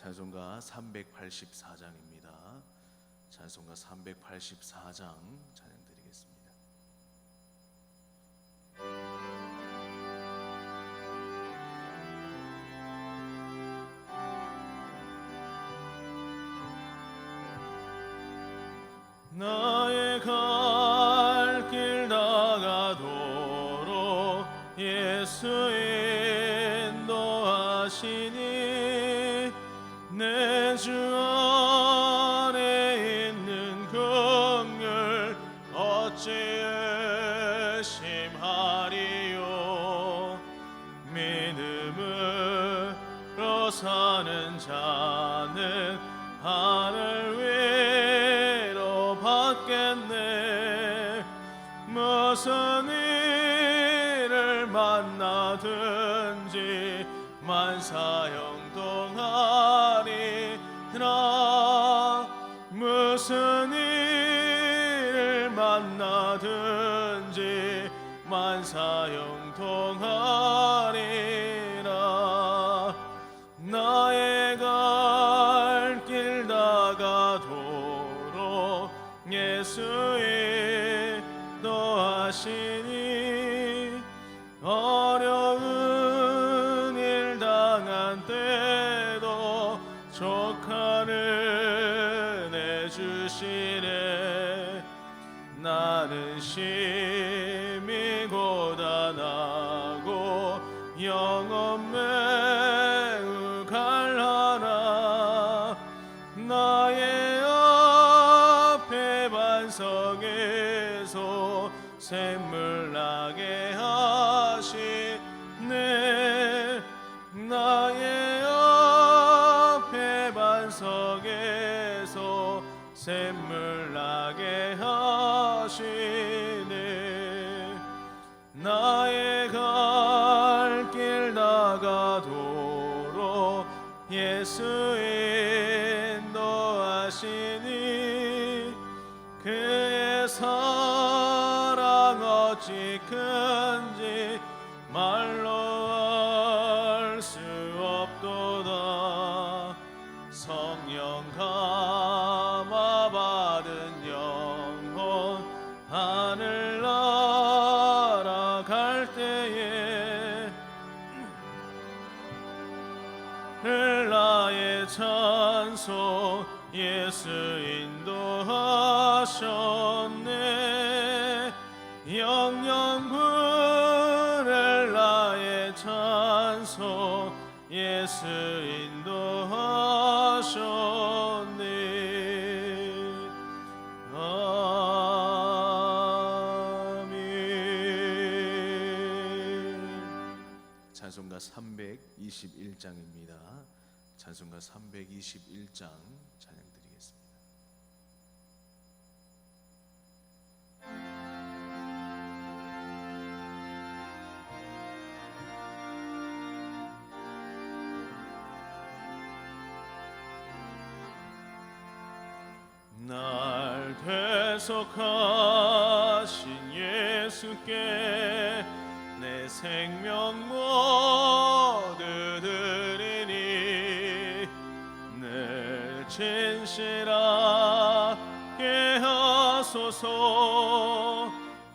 찬송가 384장입니다. 찬송가 384장 찬양 드리겠습니다. 나의 갈 길 다가도록 예수 인도하시니 내 주 안에 있는 긍휼 어찌 의심하리요. 믿음으로 사는 자는 하늘 위로 받겠네. 무슨 일을 만나든지 만사형통하리라. 무슨 일을 만나든지 만사형통하리라. 나의 갈 길 다가도록 예수 인도하시니 어려운 일 당한 때도 족한 은혜 주시네. 나는 심히 고단하고 영혼 매우 갈라나. 나의 앞에 반석에서 샘물 나게 하시네. 나의 앞에 반석에서 샘물 나게 하시네. 나의 갈 길 다가도록 예수 인도하시니 그의 사랑 어찌 큰지 말로 알 수 없도다. 성령 감화 받은 영혼 하늘 날아갈 때에 나의 찬송 예수 인도하셨네. 영영 부를 나의 찬송 예수 인도하셨네. 아멘. 찬송가 321장입니다. 찬송가 321장 찬양 드리겠습니다. 날 대속하신 예수께 내 생명 모두 드리니 늘 진실하게 하소서.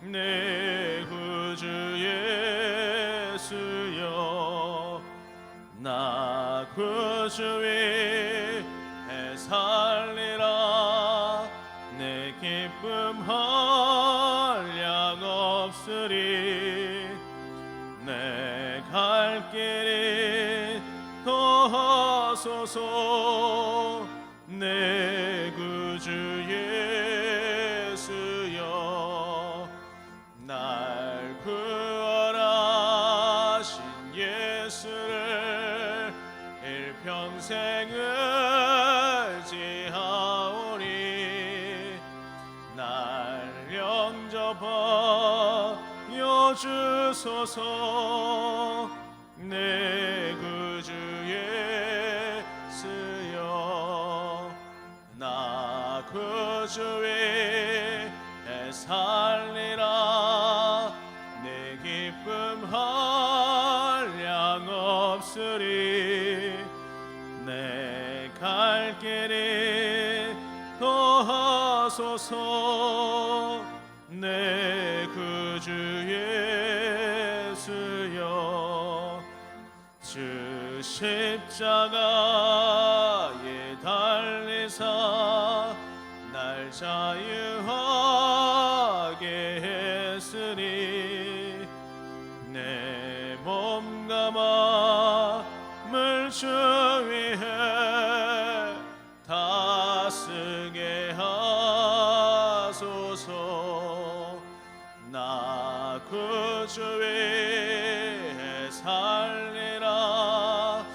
내 구주 예수여 나 구주 위해 살리라. 내 기쁨 한량 없으리. 내 갈 길이 더하소서. 내 구주 예수여 날 구원하신 예수를 일평생 의지하오니. 날 영접하여 주소서. 내 구주 예수여 나 구주 위해 살리라. 내 기쁨 한량 없으리. 내 갈 길이 도하소서. 내 구주 예수여, 주 십자가에 달리사 날 자유하게 했으니 내 몸과 마음을 주 위해 다스게 하소서. 나 구주 위해 살리라.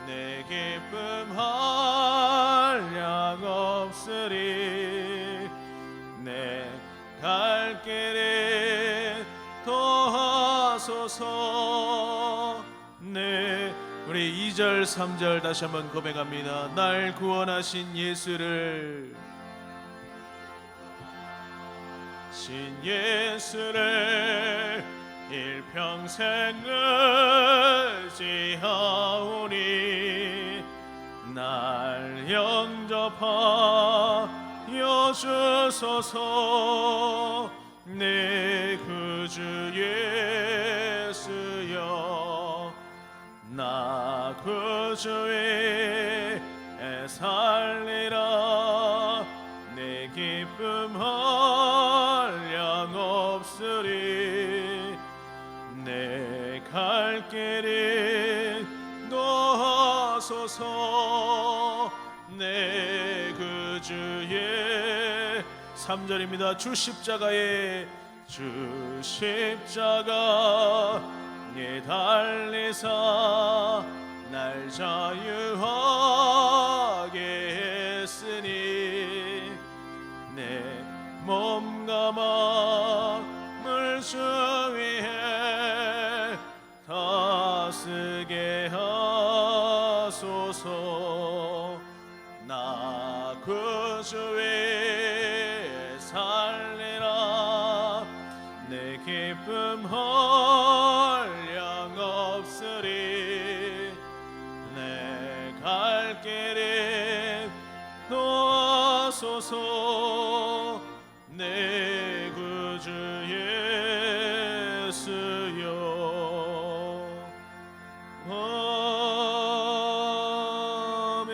내 기쁨 한량 없으리. 내 갈 길이 도하소서. 네, 우리 2절 3절 다시 한번 고백합니다. 날 구원하신 예수를, 신 예수를 일평생 의지하오니 날 영접하여 주소서. 내 구주 예수여, 나 구주 위에 살리라. 내 기쁨 한량 없으리. 내 갈 길이 도하소서. 내 구주의 3절입니다. 주 십자가에 달리사 날 자유하게 했으니 내 몸과 마음을 주 위해 다스게 하소서. 나 구주 위에 살리라. 내 기쁨 한량 없으리. 내 갈 길이 도하소서. 내 구주 예수여. 아멘.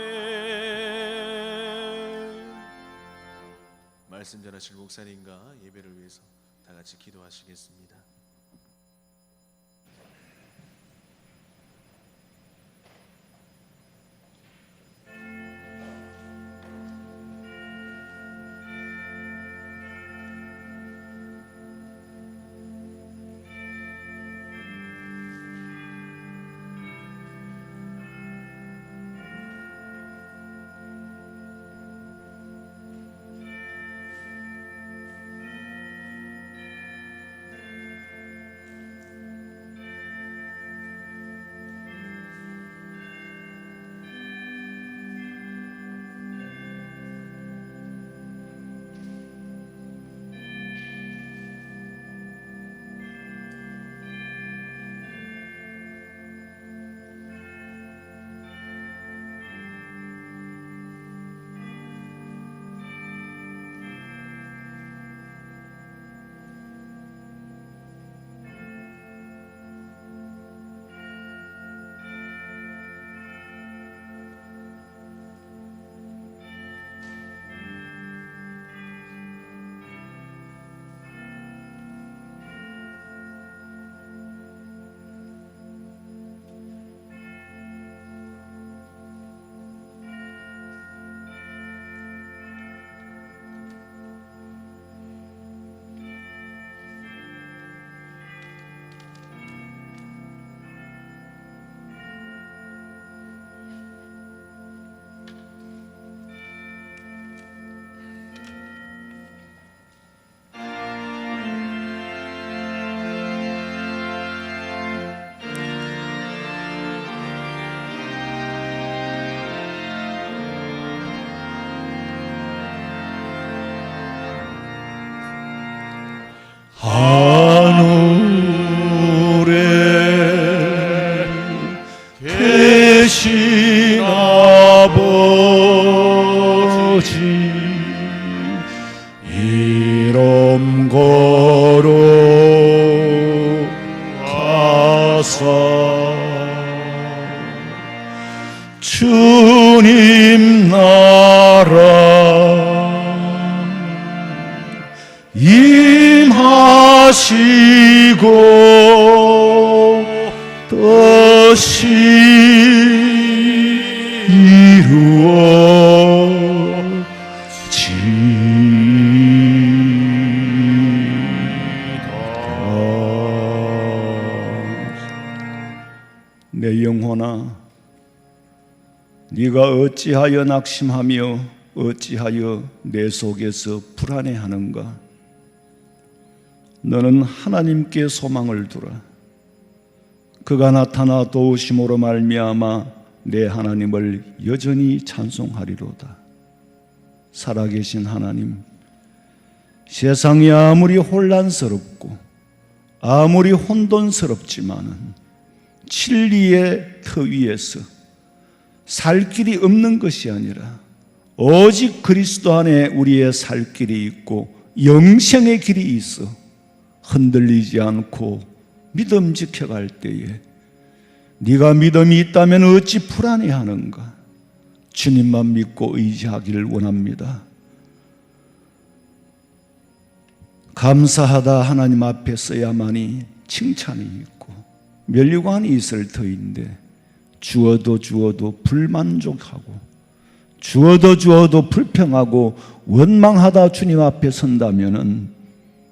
말씀 전하실 목사님과 예배를 위해서 다 같이 기도하시겠습니다. 주님 나라 임하시고 뜻이 내 영혼아, 네가 어찌하여 낙심하며 어찌하여 내 속에서 불안해하는가? 너는 하나님께 소망을 두라. 그가 나타나 도우심으로 말미암아 내 하나님을 여전히 찬송하리로다. 살아계신 하나님, 세상이 아무리 혼란스럽고 아무리 혼돈스럽지만은 진리의 터 위에서 살 길이 없는 것이 아니라 오직 그리스도 안에 우리의 살 길이 있고 영생의 길이 있어 흔들리지 않고 믿음 지켜갈 때에 네가 믿음이 있다면 어찌 불안해하는가? 주님만 믿고 의지하기를 원합니다. 감사하다 하나님 앞에 서야만이 칭찬이 있고 면류관이 있을 터인데 주어도 불만족하고 주어도 불평하고 원망하다 주님 앞에 선다면은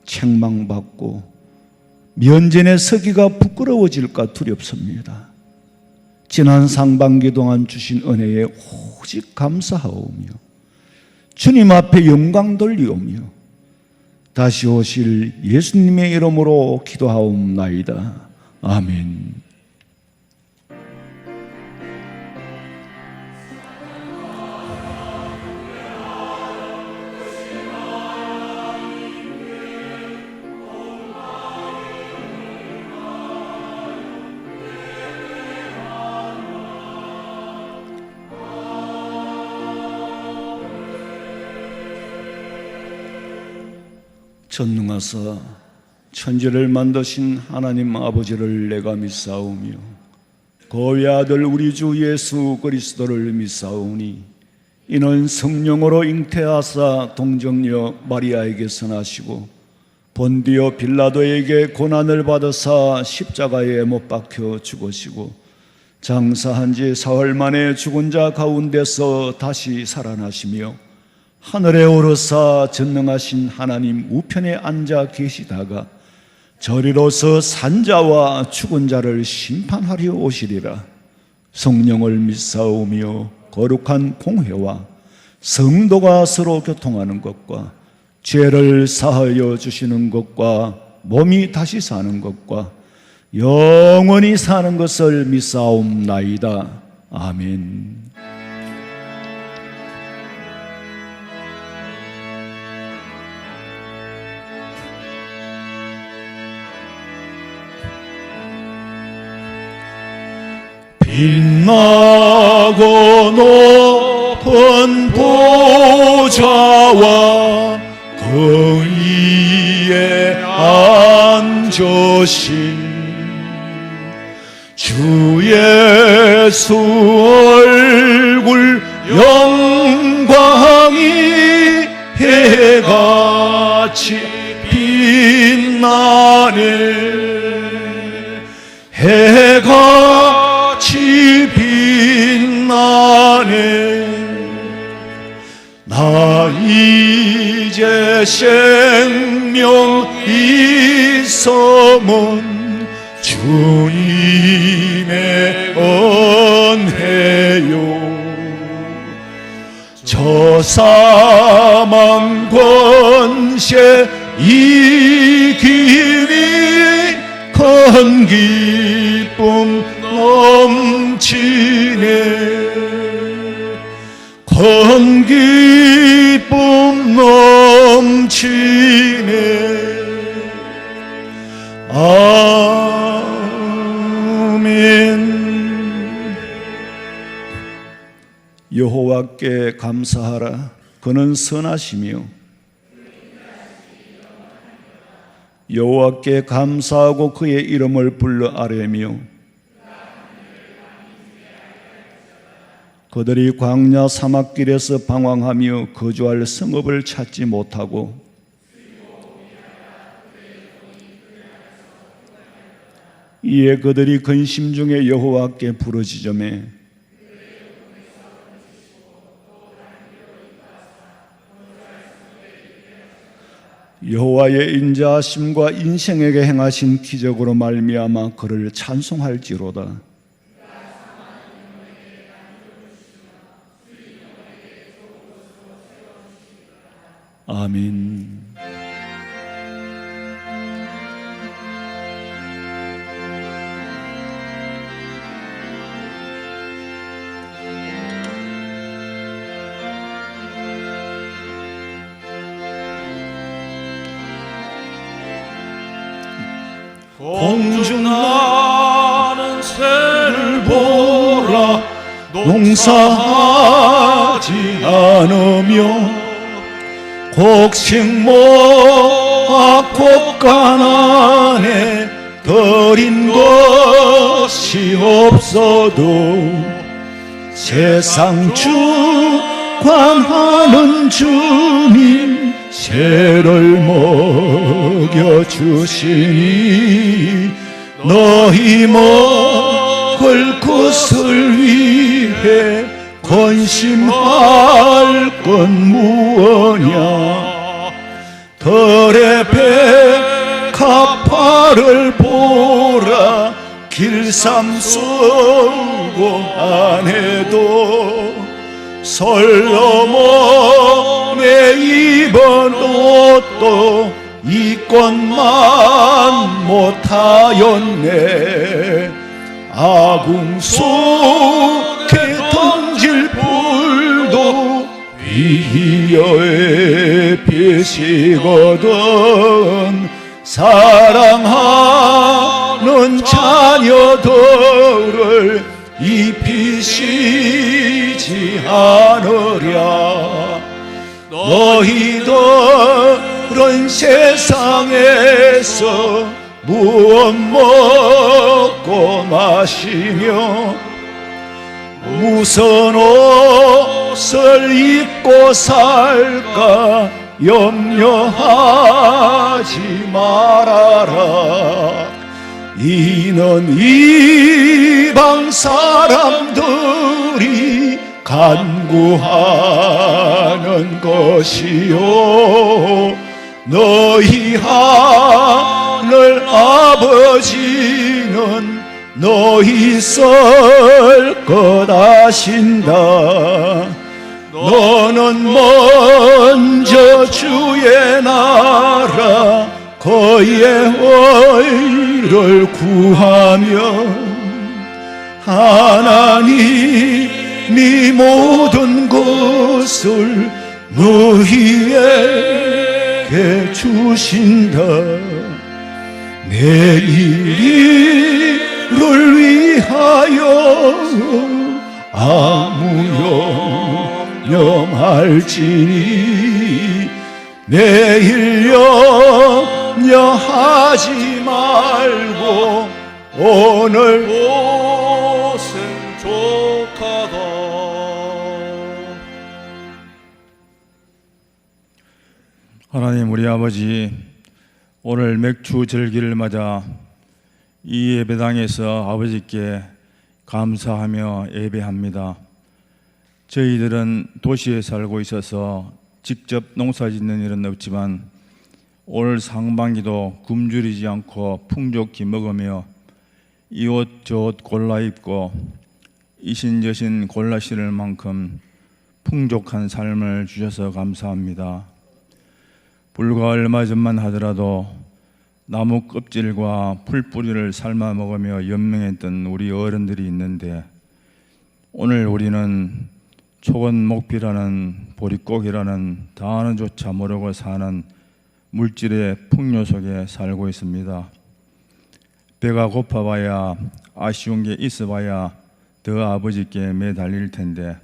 책망받고 면전에 서기가 부끄러워질까 두렵습니다. 지난 상반기 동안 주신 은혜에 오직 감사하오며 주님 앞에 영광 돌리오며 다시 오실 예수님의 이름으로 기도하옵나이다. 아멘. 전능하사 천지를 만드신 하나님 아버지를 내가 믿사오며 그 외아들 우리 주 예수 그리스도를 믿사오니 이는 성령으로 잉태하사 동정녀 마리아에게 선하시고 본디오 빌라도에게 고난을 받으사 십자가에 못 박혀 죽으시고 장사한 지 사흘 만에 죽은 자 가운데서 다시 살아나시며 하늘에 오르사 전능하신 하나님 우편에 앉아 계시다가 저리로서 산자와 죽은 자를 심판하려 오시리라. 성령을 믿사오며 거룩한 공회와 성도가 서로 교통하는 것과 죄를 사하여 주시는 것과 몸이 다시 사는 것과 영원히 사는 것을 믿사옵나이다. 아멘. 빛나고 높은 보좌와 그 위에 앉으신 주 예수 얼굴 영광이 해같이 빛나네. 해같이 빛나네. 나 이제 생명 있음은 주님의 은혜요. 저 사망 권세 이기니 큰 기쁨 넘치네. 큰 기쁨 넘치네. 아멘. 여호와께 감사하라. 그는 선하시며 여호와께 감사하고 그의 이름을 불러 아뢰며 그들이 광야 사막길에서 방황하며 거주할 성읍을 찾지 못하고 이에 그들이 근심 중에 여호와께 부르짖으매 여호와의 인자하심과 인생에게 행하신 기적으로 말미암아 그를 찬송할지로다. 아멘. 공중 나는 새를 보라 농사하지 않으며 곡식모아 곡간안에 들인 것이 없어도 세상 주관하는 주님 새를 먹여주시니 너희 먹을 것을 위해 건심할 건 무엇냐. 들의 백합화를 보라 길쌈 쏘고 안에도 솔로몬의 입은 옷도 이것만 못하였네. 아궁 속에 던질 불도 위기의 빛이거든. 사랑하는 자녀들을 입히시지 않으랴. 너희들은 세상에서 무엇 먹고 마시며 무슨 옷을 입고 살까 염려하지 말아라. 이는 이방 사람들이 간구하는 것이요 너희 하늘 아버지는 너희 썰 것 아신다. 너는 먼저 주의 나라 그의 의를 구하며 하나님이 모든 것을 너희에게 주신다. 내일을 위하여 아무 염려할지니 내일 염려하지 말고 오늘 곳은 족하다. 하나님 우리 아버지, 오늘 맥주 절기를 맞아 이 예배당에서 아버지께 감사하며 예배합니다. 저희들은 도시에 살고 있어서 직접 농사짓는 일은 없지만 올 상반기도 굶주리지 않고 풍족히 먹으며 이 옷 저 옷 골라 입고 이신저신 골라 신을 만큼 풍족한 삶을 주셔서 감사합니다. 불과 얼마 전만 하더라도 나무 껍질과 풀뿌리를 삶아 먹으며 연명했던 우리 어른들이 있는데 오늘 우리는 초건목비라는 보릿고기라는 단어조차 모르고 사는 물질의 풍요 속에 살고 있습니다. 배가 고파봐야 아쉬운 게 있어봐야 더 아버지께 매달릴 텐데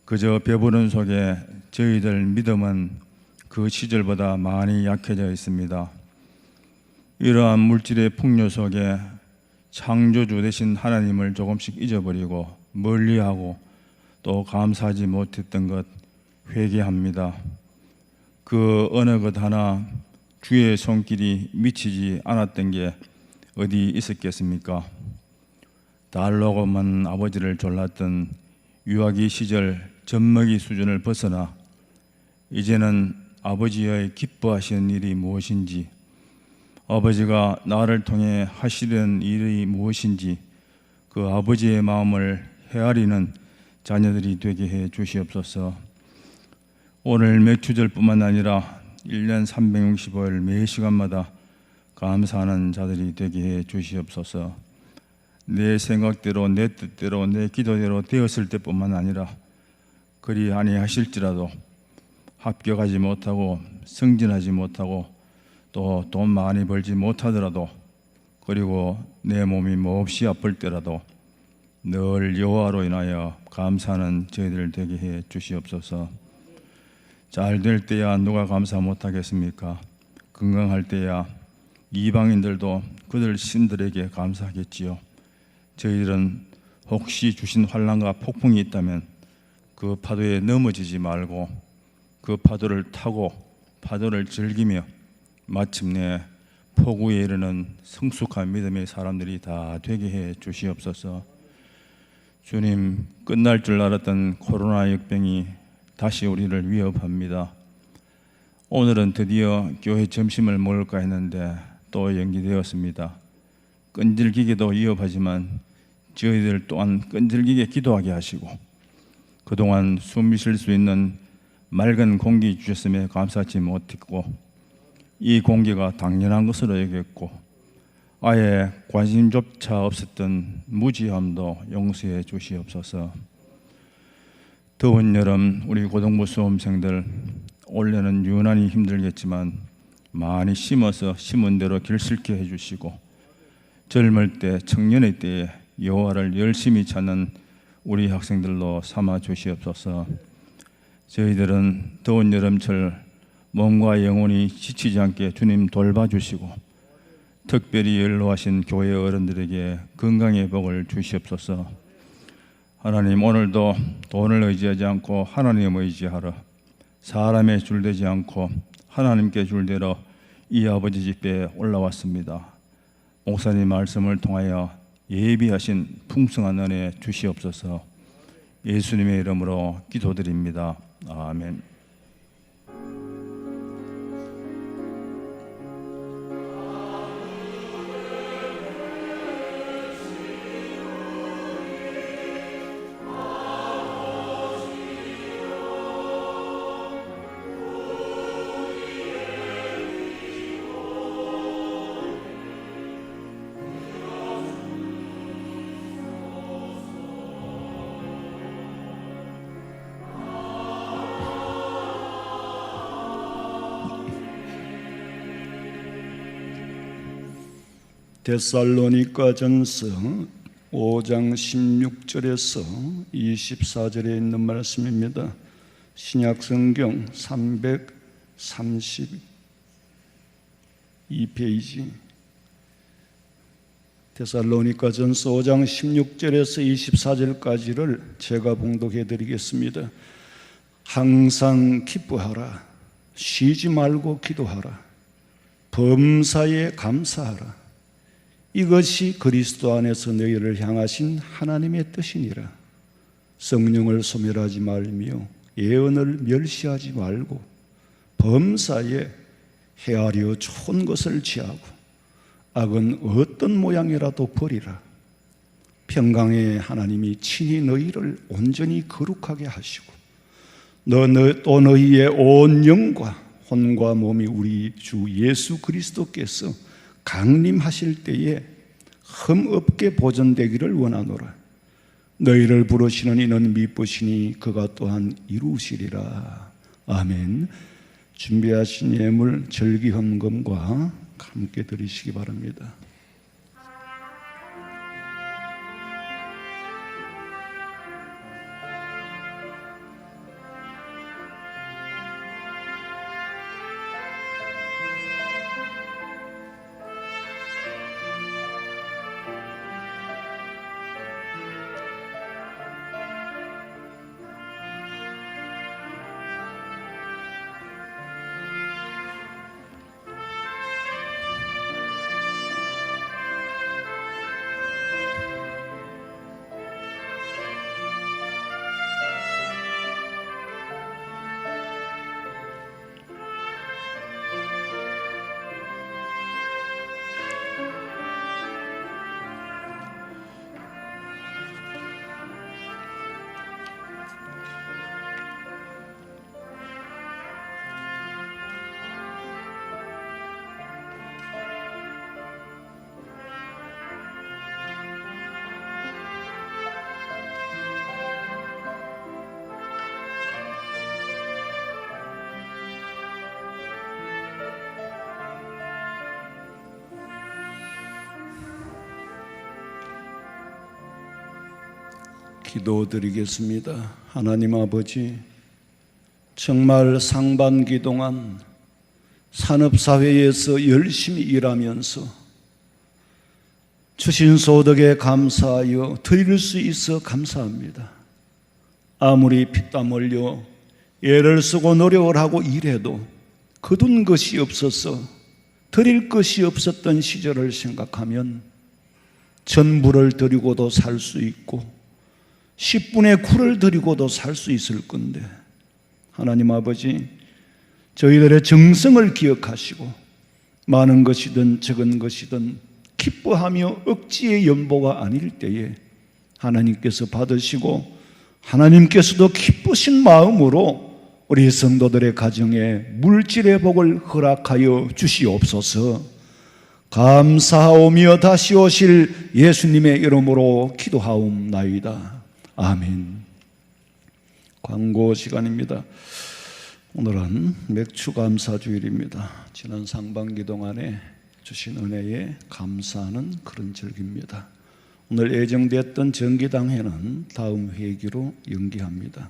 그저 배부른 속에 저희들 믿음은 그 시절보다 많이 약해져 있습니다. 이러한 물질의 풍요 속에 창조주 되신 하나님을 조금씩 잊어버리고 멀리하고 또 감사하지 못했던 것 회개합니다. 그 어느 것 하나 주의 손길이 미치지 않았던 게 어디 있었겠습니까? 달러고만 아버지를 졸랐던 유아기 시절 젖먹이 수준을 벗어나 이제는 아버지의 기뻐하시는 일이 무엇인지, 아버지가 나를 통해 하시려는 일이 무엇인지 그 아버지의 마음을 헤아리는 자녀들이 되게 해 주시옵소서. 오늘 맥주절뿐만 아니라 1년 365일 매 시간마다 감사하는 자들이 되게 해 주시옵소서. 내 생각대로, 내 뜻대로, 내 기도대로 되었을 때뿐만 아니라 그리 아니하실지라도 합격하지 못하고 승진하지 못하고 또 돈 많이 벌지 못하더라도, 그리고 내 몸이 몹시 아플 때라도 늘 여호와로 인하여 감사하는 저희들 되게 해 주시옵소서. 잘 될 때야 누가 감사 못하겠습니까? 건강할 때야 이방인들도 그들 신들에게 감사하겠지요. 저희들은 혹시 주신 환난과 폭풍이 있다면 그 파도에 넘어지지 말고 그 파도를 타고 파도를 즐기며 마침내 포구에 이르는 성숙한 믿음의 사람들이 다 되게 해 주시옵소서. 주님, 끝날 줄 알았던 코로나 역병이 다시 우리를 위협합니다. 오늘은 드디어 교회 점심을 먹을까 했는데 또 연기되었습니다. 끈질기게도 위협하지만 저희들 또한 끈질기게 기도하게 하시고 그동안 숨 쉴 수 있는 맑은 공기 주셨음에 감사하지 못했고 이 공기가 당연한 것으로 여겼고 아예 관심조차 없었던 무지함도 용서해 주시옵소서. 더운 여름 우리 고등부 수험생들 올해는 유난히 힘들겠지만 많이 심어서 심은 대로 길슬게 해주시고 젊을 때 청년의 때에 여호와를 열심히 찾는 우리 학생들로 삼아 주시옵소서. 저희들은 더운 여름철 몸과 영혼이 지치지 않게 주님 돌봐주시고 특별히 연로하신 교회 어른들에게 건강의 복을 주시옵소서. 하나님, 오늘도 돈을 의지하지 않고 하나님을 의지하러 사람의 줄되지 않고 하나님께 줄대로 이 아버지 집에 올라왔습니다. 목사님 말씀을 통하여 예비하신 풍성한 은혜 주시옵소서. 예수님의 이름으로 기도드립니다. 아멘. 데살로니가전서 5장 16절에서 24절에 있는 말씀입니다. 신약성경 332페이지 데살로니가전서 5장 16절에서 24절까지를 제가 봉독해 드리겠습니다. 항상 기뻐하라, 쉬지 말고 기도하라, 범사에 감사하라. 이것이 그리스도 안에서 너희를 향하신 하나님의 뜻이니라. 성령을 소멸하지 말며 예언을 멸시하지 말고 범사에 헤아려 좋은 것을 취하고 악은 어떤 모양이라도 버리라. 평강의 하나님이 친히 너희를 온전히 거룩하게 하시고 또 너희의 온 영과 혼과 몸이 우리 주 예수 그리스도께서 강림하실 때에 흠없게 보존되기를 원하노라. 너희를 부르시는 이는 미쁘시니 그가 또한 이루시리라. 아멘. 준비하신 예물 절기헌금과 함께 드리시기 바랍니다. 기도드리겠습니다. 하나님 아버지, 정말 상반기 동안 산업사회에서 열심히 일하면서 주신 소득에 감사하여 드릴 수 있어 감사합니다. 아무리 피땀 흘려 애를 쓰고 노력을 하고 일해도 거둔 것이 없어서 드릴 것이 없었던 시절을 생각하면 전부를 드리고도 살 수 있고 10분의 9를 드리고도 살 수 있을 건데, 하나님 아버지, 저희들의 정성을 기억하시고 많은 것이든 적은 것이든 기뻐하며 억지의 연보가 아닐 때에 하나님께서 받으시고 하나님께서도 기쁘신 마음으로 우리 성도들의 가정에 물질의 복을 허락하여 주시옵소서. 감사하오며 다시 오실 예수님의 이름으로 기도하옵나이다. 아멘. 광고 시간입니다. 오늘은 맥주 감사 주일입니다. 지난 상반기 동안에 주신 은혜에 감사하는 그런 절기입니다. 오늘 예정됐던 정기당회는 다음 회기로 연기합니다.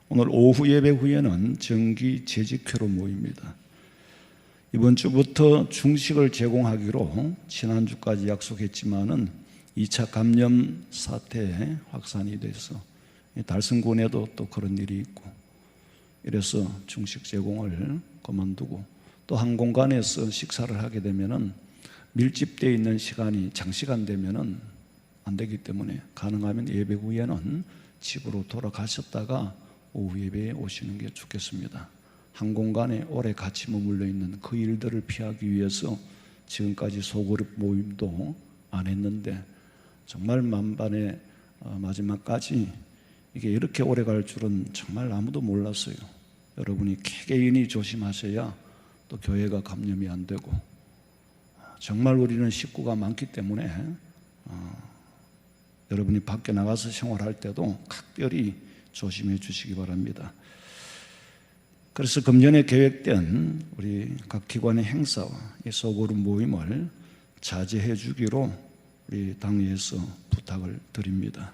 오늘 오후 예배 후에는 정기 재직회로 모입니다. 이번 주부터 중식을 제공하기로 지난주까지 약속했지만은 2차 감염 사태에 확산이 돼서 달성군에도 또 그런 일이 있고, 이래서 중식 제공을 그만두고 또 한 공간에서 식사를 하게 되면은 밀집되어 있는 시간이 장시간 되면은 안 되기 때문에 가능하면 예배 후에는 집으로 돌아가셨다가 오후 예배에 오시는 게 좋겠습니다. 한 공간에 오래 같이 머물러 있는 그 일들을 피하기 위해서 지금까지 소그룹 모임도 안 했는데, 정말 만반의 마지막까지 이게 이렇게 오래 갈 줄은 정말 아무도 몰랐어요. 여러분이 개개인이 조심하셔야 또 교회가 감염이 안 되고, 정말 우리는 식구가 많기 때문에 여러분이 밖에 나가서 생활할 때도 각별히 조심해 주시기 바랍니다. 그래서 금년에 계획된 우리 각 기관의 행사와 이 소그룹 모임을 자제해 주기로 우리 당회에서 부탁을 드립니다.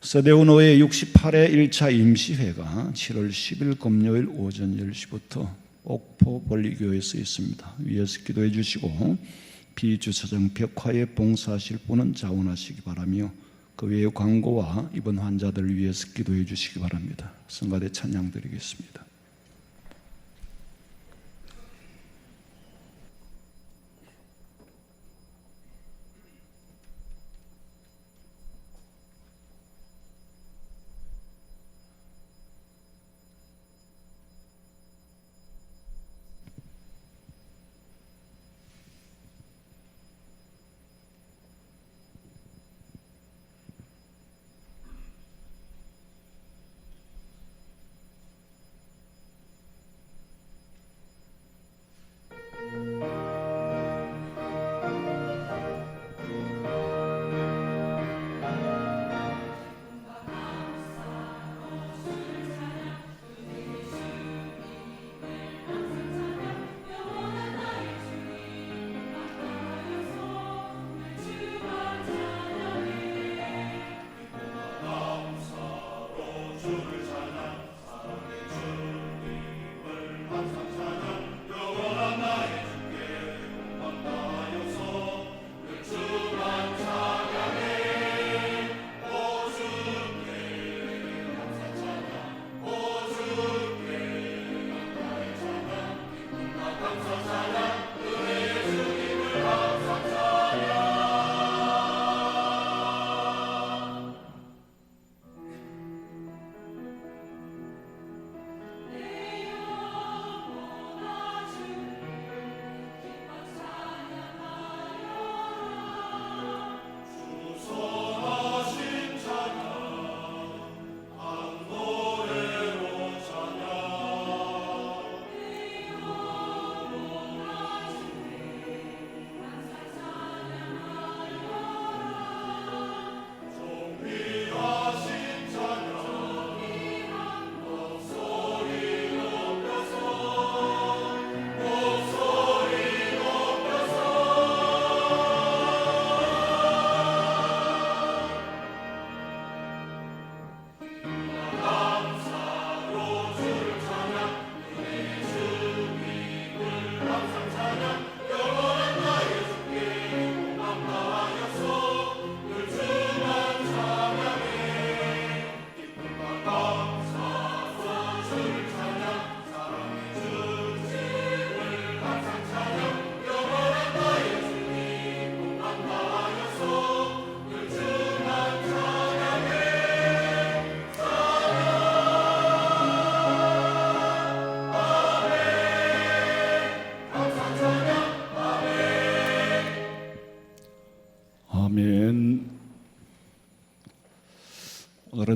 서대운호회 68회 1차 임시회가 7월 10일 금요일 오전 10시부터 옥포 볼리교회에서 있습니다. 위에서 기도해 주시고 비주차장 벽화에 봉사하실 분은 자원하시기 바라며, 그 외의 광고와 입원 환자들을 위해서 기도해 주시기 바랍니다. 성가대 찬양 드리겠습니다.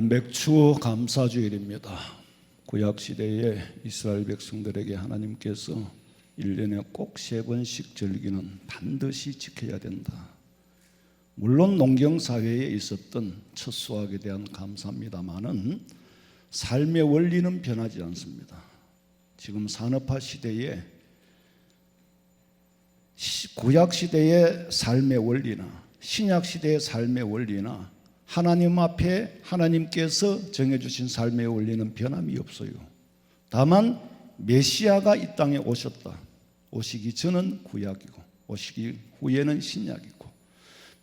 오늘은 맥주 감사주일입니다. 구약 시대의 이스라엘 백성들에게 하나님께서 1년에 꼭 3번씩 절기는 반드시 지켜야 된다. 물론 농경 사회에 있었던 첫 수확에 대한 감사입니다만은 삶의 원리는 변하지 않습니다. 지금 산업화 시대에 구약 시대의 삶의 원리나 신약 시대의 삶의 원리나 하나님 앞에 하나님께서 정해주신 삶의 원리는 변함이 없어요. 다만 메시아가 이 땅에 오셨다. 오시기 전은 구약이고 오시기 후에는 신약이고,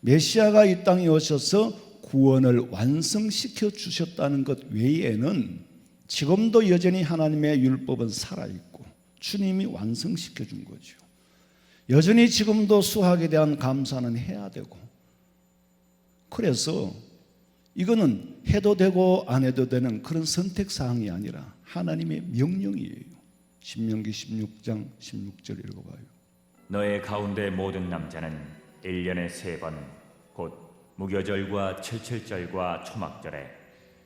메시아가 이 땅에 오셔서 구원을 완성시켜 주셨다는 것 외에는 지금도 여전히 하나님의 율법은 살아있고 주님이 완성시켜 준 거죠. 여전히 지금도 수학에 대한 감사는 해야 되고, 그래서 이거는 해도 되고 안 해도 되는 그런 선택사항이 아니라 하나님의 명령이에요. 신명기 16장 16절 읽어봐요. 너의 가운데 모든 남자는 1년에 3번 곧 무교절과 칠칠절과 초막절에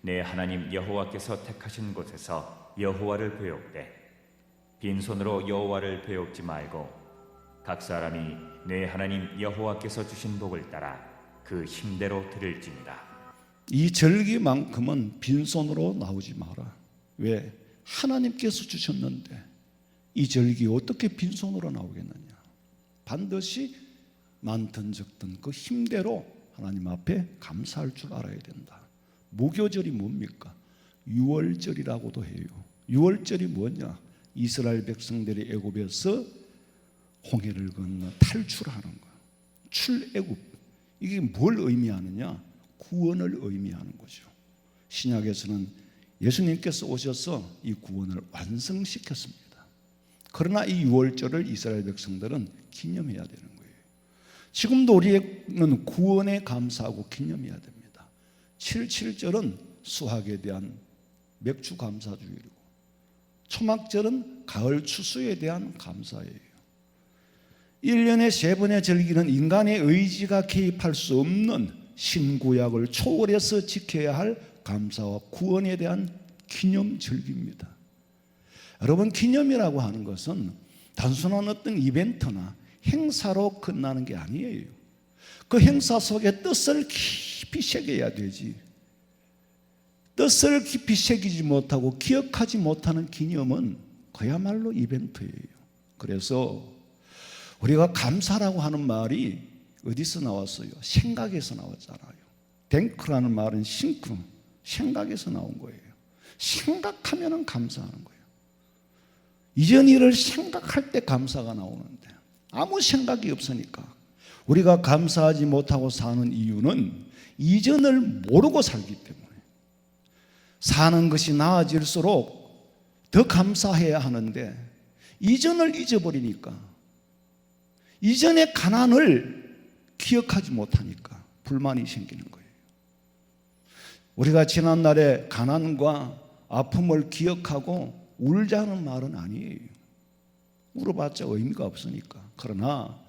내 하나님 여호와께서 택하신 곳에서 여호와를 배웁되 빈손으로 여호와를 배웁지 말고 각 사람이 내 하나님 여호와께서 주신 복을 따라 그 힘대로 드릴지니라. 이 절기만큼은 빈손으로 나오지 마라. 왜? 하나님께서 주셨는데 이 절기 어떻게 빈손으로 나오겠느냐. 반드시 많든 적든 그 힘대로 하나님 앞에 감사할 줄 알아야 된다. 무교절이 뭡니까? 유월절이라고도 해요. 유월절이 뭐냐? 이스라엘 백성들이 애굽에서 홍해를 건너 탈출하는 거야. 출애굽. 이게 뭘 의미하느냐? 구원을 의미하는 거죠. 신약에서는 예수님께서 오셔서 이 구원을 완성시켰습니다. 그러나 이 유월절을 이스라엘 백성들은 기념해야 되는 거예요. 지금도 우리는 구원에 감사하고 기념해야 됩니다. 77절은 수학에 대한 맥주 감사주일이고, 초막절은 가을 추수에 대한 감사예요. 1년에 3번의 절기는 인간의 의지가 개입할 수 없는 신구약을 초월해서 지켜야 할 감사와 구원에 대한 기념 절기입니다. 여러분, 기념이라고 하는 것은 단순한 어떤 이벤트나 행사로 끝나는 게 아니에요. 그 행사 속에 뜻을 깊이 새겨야 되지. 뜻을 깊이 새기지 못하고 기억하지 못하는 기념은 그야말로 이벤트예요. 그래서 우리가 감사라고 하는 말이 어디서 나왔어요? 생각에서 나왔잖아요. 댕크라는 말은 싱크, 생각에서 나온 거예요. 생각하면 감사하는 거예요. 이전 일을 생각할 때 감사가 나오는데 아무 생각이 없으니까 우리가 감사하지 못하고 사는 이유는 이전을 모르고 살기 때문에, 사는 것이 나아질수록 더 감사해야 하는데 이전을 잊어버리니까, 이전의 가난을 기억하지 못하니까 불만이 생기는 거예요. 우리가 지난날의 가난과 아픔을 기억하고 울자는 말은 아니에요. 울어봤자 의미가 없으니까. 그러나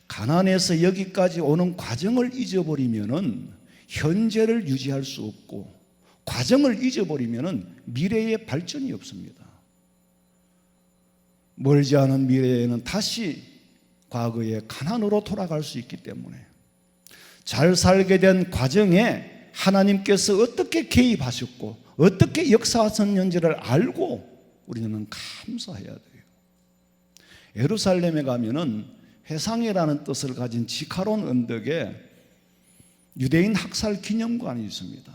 가난에서 여기까지 오는 과정을 잊어버리면은 현재를 유지할 수 없고, 과정을 잊어버리면은 미래의 발전이 없습니다. 멀지 않은 미래에는 다시 과거의 가난으로 돌아갈 수 있기 때문에 잘 살게 된 과정에 하나님께서 어떻게 개입하셨고 어떻게 역사하셨는지를 알고 우리는 감사해야 돼요. 예루살렘에 가면은 회상이라는 뜻을 가진 지카론 언덕에 유대인 학살 기념관이 있습니다.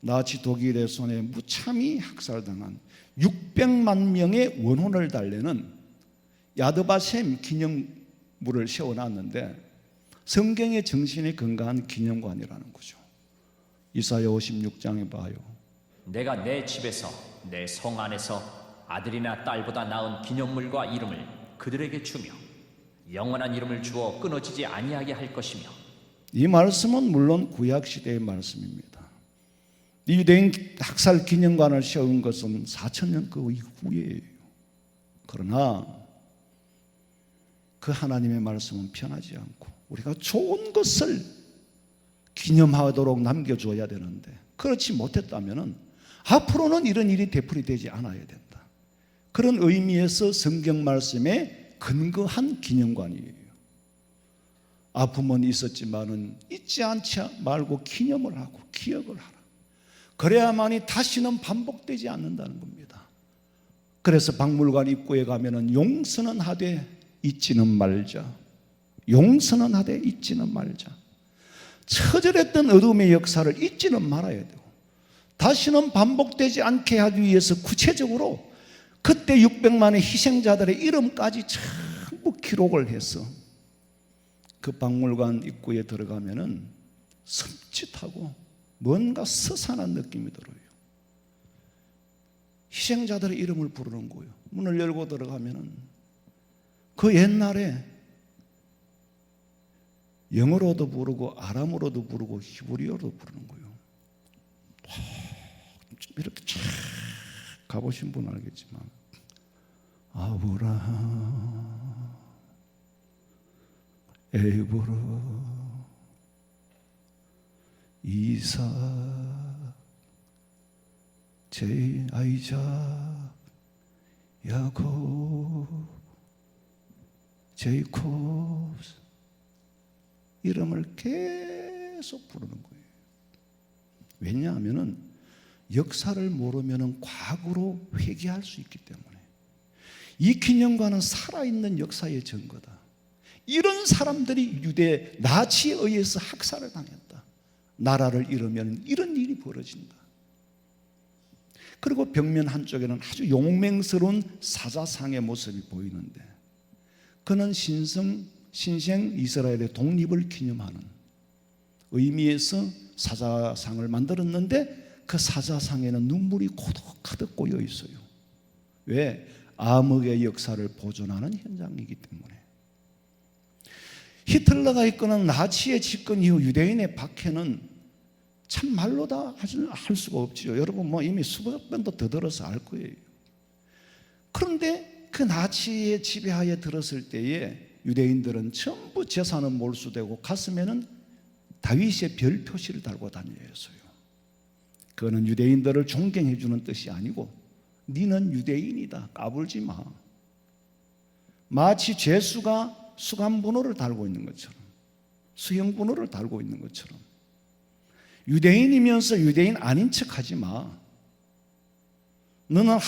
나치 독일의 손에 무참히 학살당한 600만 명의 원혼을 달래는 야드바셈 기념물을 세워놨는데 성경의 정신이 근거한 기념관이라는 거죠. 이사야 56장에 봐요. 내가 내 집에서 내 성 안에서 아들이나 딸보다 나은 기념물과 이름을 그들에게 주며 영원한 이름을 주어 끊어지지 아니하게 할 것이며. 이 말씀은 물론 구약시대의 말씀입니다. 이 유대인 학살 기념관을 세운 것은 4,000년 그 이후예요. 그러나 그 하나님의 말씀은 변하지 않고 우리가 좋은 것을 기념하도록 남겨줘야 되는데 그렇지 못했다면 앞으로는 이런 일이 되풀이되지 않아야 된다. 그런 의미에서 성경 말씀에 근거한 기념관이에요. 아픔은 있었지만은 잊지 않지 말고 기념을 하고 기억을 하라. 그래야만이 다시는 반복되지 않는다는 겁니다. 그래서 박물관 입구에 가면은 용서는 하되 잊지는 말자. 용서는 하되 잊지는 말자. 처절했던 어둠의 역사를 잊지는 말아야 되고 다시는 반복되지 않게 하기 위해서 구체적으로 그때 600만의 희생자들의 이름까지 전부 기록을 해서 그 박물관 입구에 들어가면은 섬찟하고 뭔가 스산한 느낌이 들어요. 희생자들의 이름을 부르는 거예요. 문을 열고 들어가면은 그 옛날에 영어로도 부르고 아람어로도 부르고 히브리어로도 부르는 거예요. 이렇게 쫙 가보신 분은 알겠지만 아브라함, 에브라, 이삭, 아이작, 야곱, 제이콥 이름을 계속 부르는 거예요. 왜냐하면 역사를 모르면 과거로 회귀할 수 있기 때문에. 이 기념관은 살아있는 역사의 증거다. 이런 사람들이 유대 나치에 의해서 학살을 당했다. 나라를 잃으면 이런 일이 벌어진다. 그리고 벽면 한쪽에는 아주 용맹스러운 사자상의 모습이 보이는데 그는 신생 이스라엘의 독립을 기념하는 의미에서 사자상을 만들었는데 그 사자상에는 눈물이 고독하듯 고여 있어요. 왜? 암흑의 역사를 보존하는 현장이기 때문에. 히틀러가 이끄는 나치의 집권 이후 유대인의 박해는 참 말로 다 할 수가 없지요. 여러분 뭐 이미 수백 번도 더 들어서 알 거예요. 그런데 그 나치의 지배하에 들었을 때에 유대인들은 전부 재산은 몰수되고 가슴에는 다윗의 별 표시를 달고 다녀야 했어요. 그거는 유대인들을 존경해 주는 뜻이 아니고 너는 유대인이다 까불지 마. 마치 죄수가 수감번호를 달고 있는 것처럼 수형번호를 달고 있는 것처럼 유대인이면서 유대인 아닌 척하지 마. 너는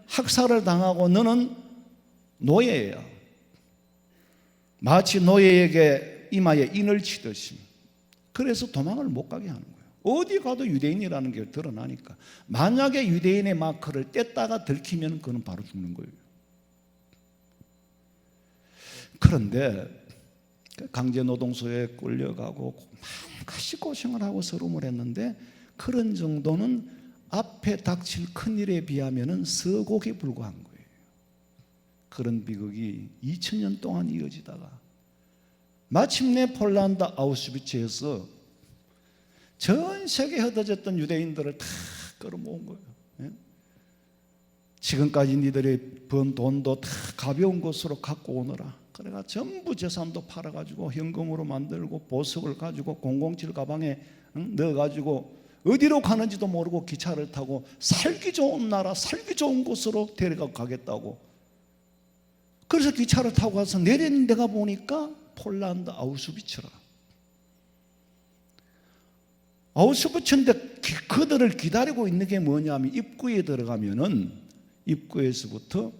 학살을 당하고 너는 노예야. 마치 노예에게 이마에 인을 치듯이. 그래서 도망을 못 가게 하는 거예요. 어디 가도 유대인이라는 게 드러나니까. 만약에 유대인의 마크를 뗐다가 들키면 그는 바로 죽는 거예요. 그런데 강제노동소에 끌려가고 마음까지 고생을 하고 서름을 했는데 그런 정도는 앞에 닥칠 큰일에 비하면 서곡에 불과한 거예요. 그런 비극이 2000년 동안 이어지다가 마침내 폴란드 아우슈비츠에서 전 세계에 흩어졌던 유대인들을 다 끌어모은 거예요. 지금까지 니들이 번 돈도 다 가벼운 것으로 갖고 오너라. 그래가 전부 재산도 팔아가지고 현금으로 만들고 보석을 가지고 007 가방에 넣어가지고 어디로 가는지도 모르고 기차를 타고 살기 좋은 나라, 살기 좋은 곳으로 데려가 가겠다고. 그래서 기차를 타고 가서 내리는 데가 보니까 폴란드 아우슈비츠라. 아우슈비츠인데 그들을 기다리고 있는 게 뭐냐면 입구에 들어가면은 입구에서부터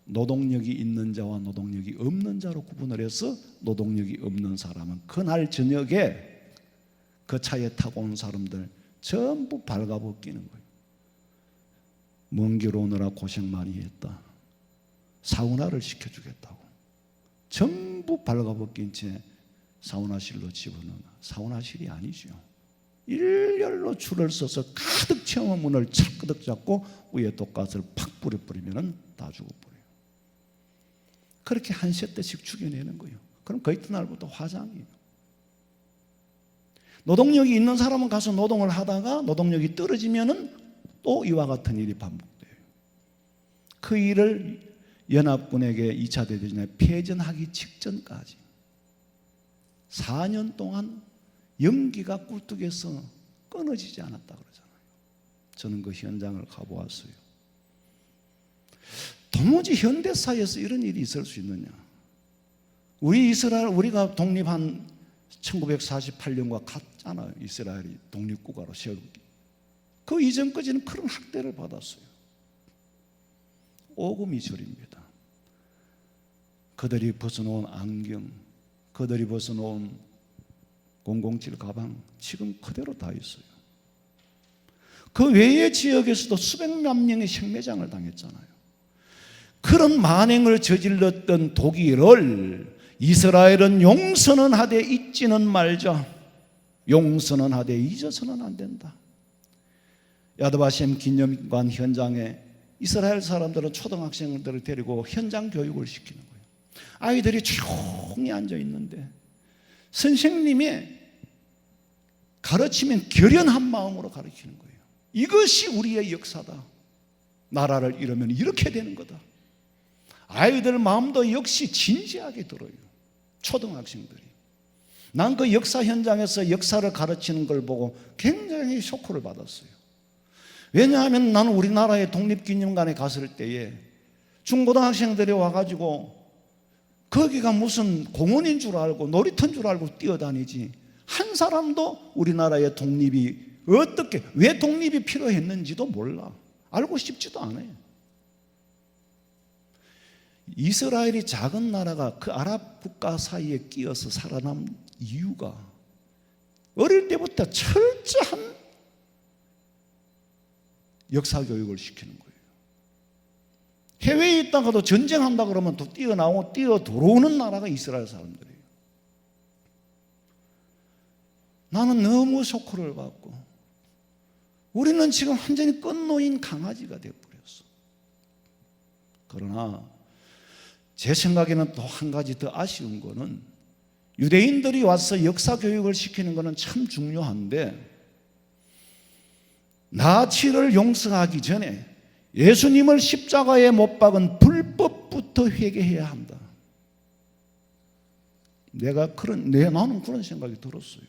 노동력이 있는 자와 노동력이 없는 자로 구분을 해서 노동력이 없는 사람은 그날 저녁에 그 차에 타고 온 사람들 전부 발가벗기는 거예요. 먼 길 오느라 고생 많이 했다. 사우나를 시켜주겠다고. 전부 발가벗긴 채 사우나실로 집어넣어. 사우나실이 아니죠. 일렬로 줄을 서서 가득 채운 문을 차끄덕 잡고 위에 독가스를 팍 뿌려버리면 다 죽어버려요. 그렇게 한 세트씩 죽여내는 거예요. 그럼 그 이튿날부터 화장이에요. 노동력이 있는 사람은 가서 노동을 하다가 노동력이 떨어지면은 또 이와 같은 일이 반복돼요. 그 일을 연합군에게 2차 대전에 패전하기 직전까지 4년 동안 연기가 꿀뚝에서 끊어지지 않았다 그러잖아요. 저는 그 현장을 가보았어요. 도무지 현대사회에서 이런 일이 있을 수 있느냐? 우리 이스라엘, 우리가 독립한 1948년과 같잖아요. 이스라엘이 독립국가로 세우기. 그 이전까지는 그런 학대를 받았어요. 오금이 저립니다. 그들이 벗어놓은 안경, 그들이 벗어놓은 007 가방 지금 그대로 다 있어요. 그 외의 지역에서도 수백만 명의 생매장을 당했잖아요. 그런 만행을 저질렀던 독일을 이스라엘은 용서는 하되 잊지는 말자. 용서는 하되 잊어서는 안 된다. 야드바셈 기념관 현장에 이스라엘 사람들은 초등학생들을 데리고 현장 교육을 시키는 거예요. 아이들이 조용히 앉아 있는데 선생님이 가르치면 결연한 마음으로 가르치는 거예요. 이것이 우리의 역사다. 나라를 잃으면 이렇게 되는 거다. 아이들 마음도 역시 진지하게 들어요. 초등학생들이. 난 그 역사 현장에서 역사를 가르치는 걸 보고 굉장히 쇼크를 받았어요. 왜냐하면 나는 우리나라의 독립기념관에 갔을 때에 중고등학생들이 와가지고 거기가 무슨 공원인 줄 알고 놀이터인 줄 알고 뛰어다니지, 한 사람도 우리나라의 독립이 어떻게, 왜 독립이 필요했는지도 몰라. 알고 싶지도 않아요. 이스라엘이 작은 나라가 그 아랍 국가 사이에 끼어서 살아남은 이유가 어릴 때부터 철저한 역사 교육을 시키는 거예요. 해외에 있다가도 전쟁한다 그러면 또 뛰어나오고 뛰어 들어오는 나라가 이스라엘 사람들이에요. 나는 너무 쇼크를 받고, 우리는 지금 완전히 끈노인 강아지가 되어버렸어. 그러나 제 생각에는 또 한 가지 더 아쉬운 거는, 유대인들이 와서 역사 교육을 시키는 거는 참 중요한데 나치를 용서하기 전에 예수님을 십자가에 못 박은 불법부터 회개해야 한다. 나는 그런 생각이 들었어요.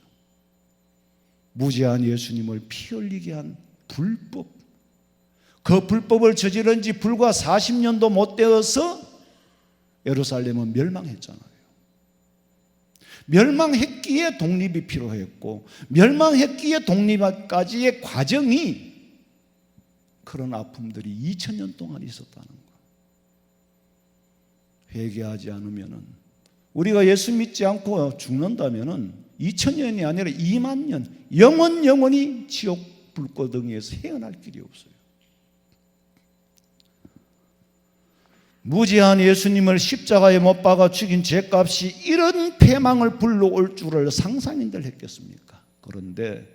무죄한 예수님을 피 흘리게 한 불법, 그 불법을 저지른 지 불과 40년도 못 되어서 예루살렘은 멸망했잖아요. 멸망했기에 독립이 필요했고, 멸망했기에 독립까지의 과정이, 그런 아픔들이 2000년 동안 있었다는 거. 회개하지 않으면은, 우리가 예수 믿지 않고 죽는다면은 2000년이 아니라 2만 년, 영원히 지옥 불고덩이에서 헤어날 길이 없어요. 무지한 예수님을 십자가에 못 박아 죽인 죄값이 이런 패망을 불러올 줄을 상상인들 했겠습니까? 그런데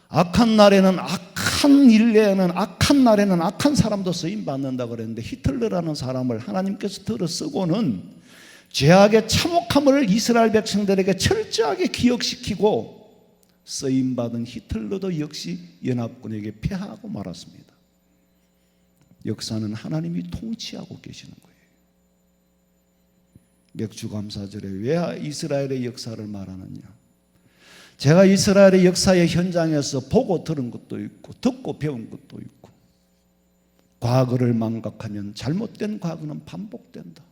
악한 날에는 악한 일에는 악한 날에는 악한 사람도 쓰임 받는다 그랬는데, 히틀러라는 사람을 하나님께서 들어 쓰고는 죄악의 참혹함을 이스라엘 백성들에게 철저하게 기억시키고, 쓰임 받은 히틀러도 역시 연합군에게 패하고 말았습니다. 역사는 하나님이 통치하고 계시는 거예요. 맥주감사절에 왜 이스라엘의 역사를 말하느냐? 제가 이스라엘의 역사의 현장에서 보고 들은 것도 있고 듣고 배운 것도 있고, 과거를 망각하면 잘못된 과거는 반복된다.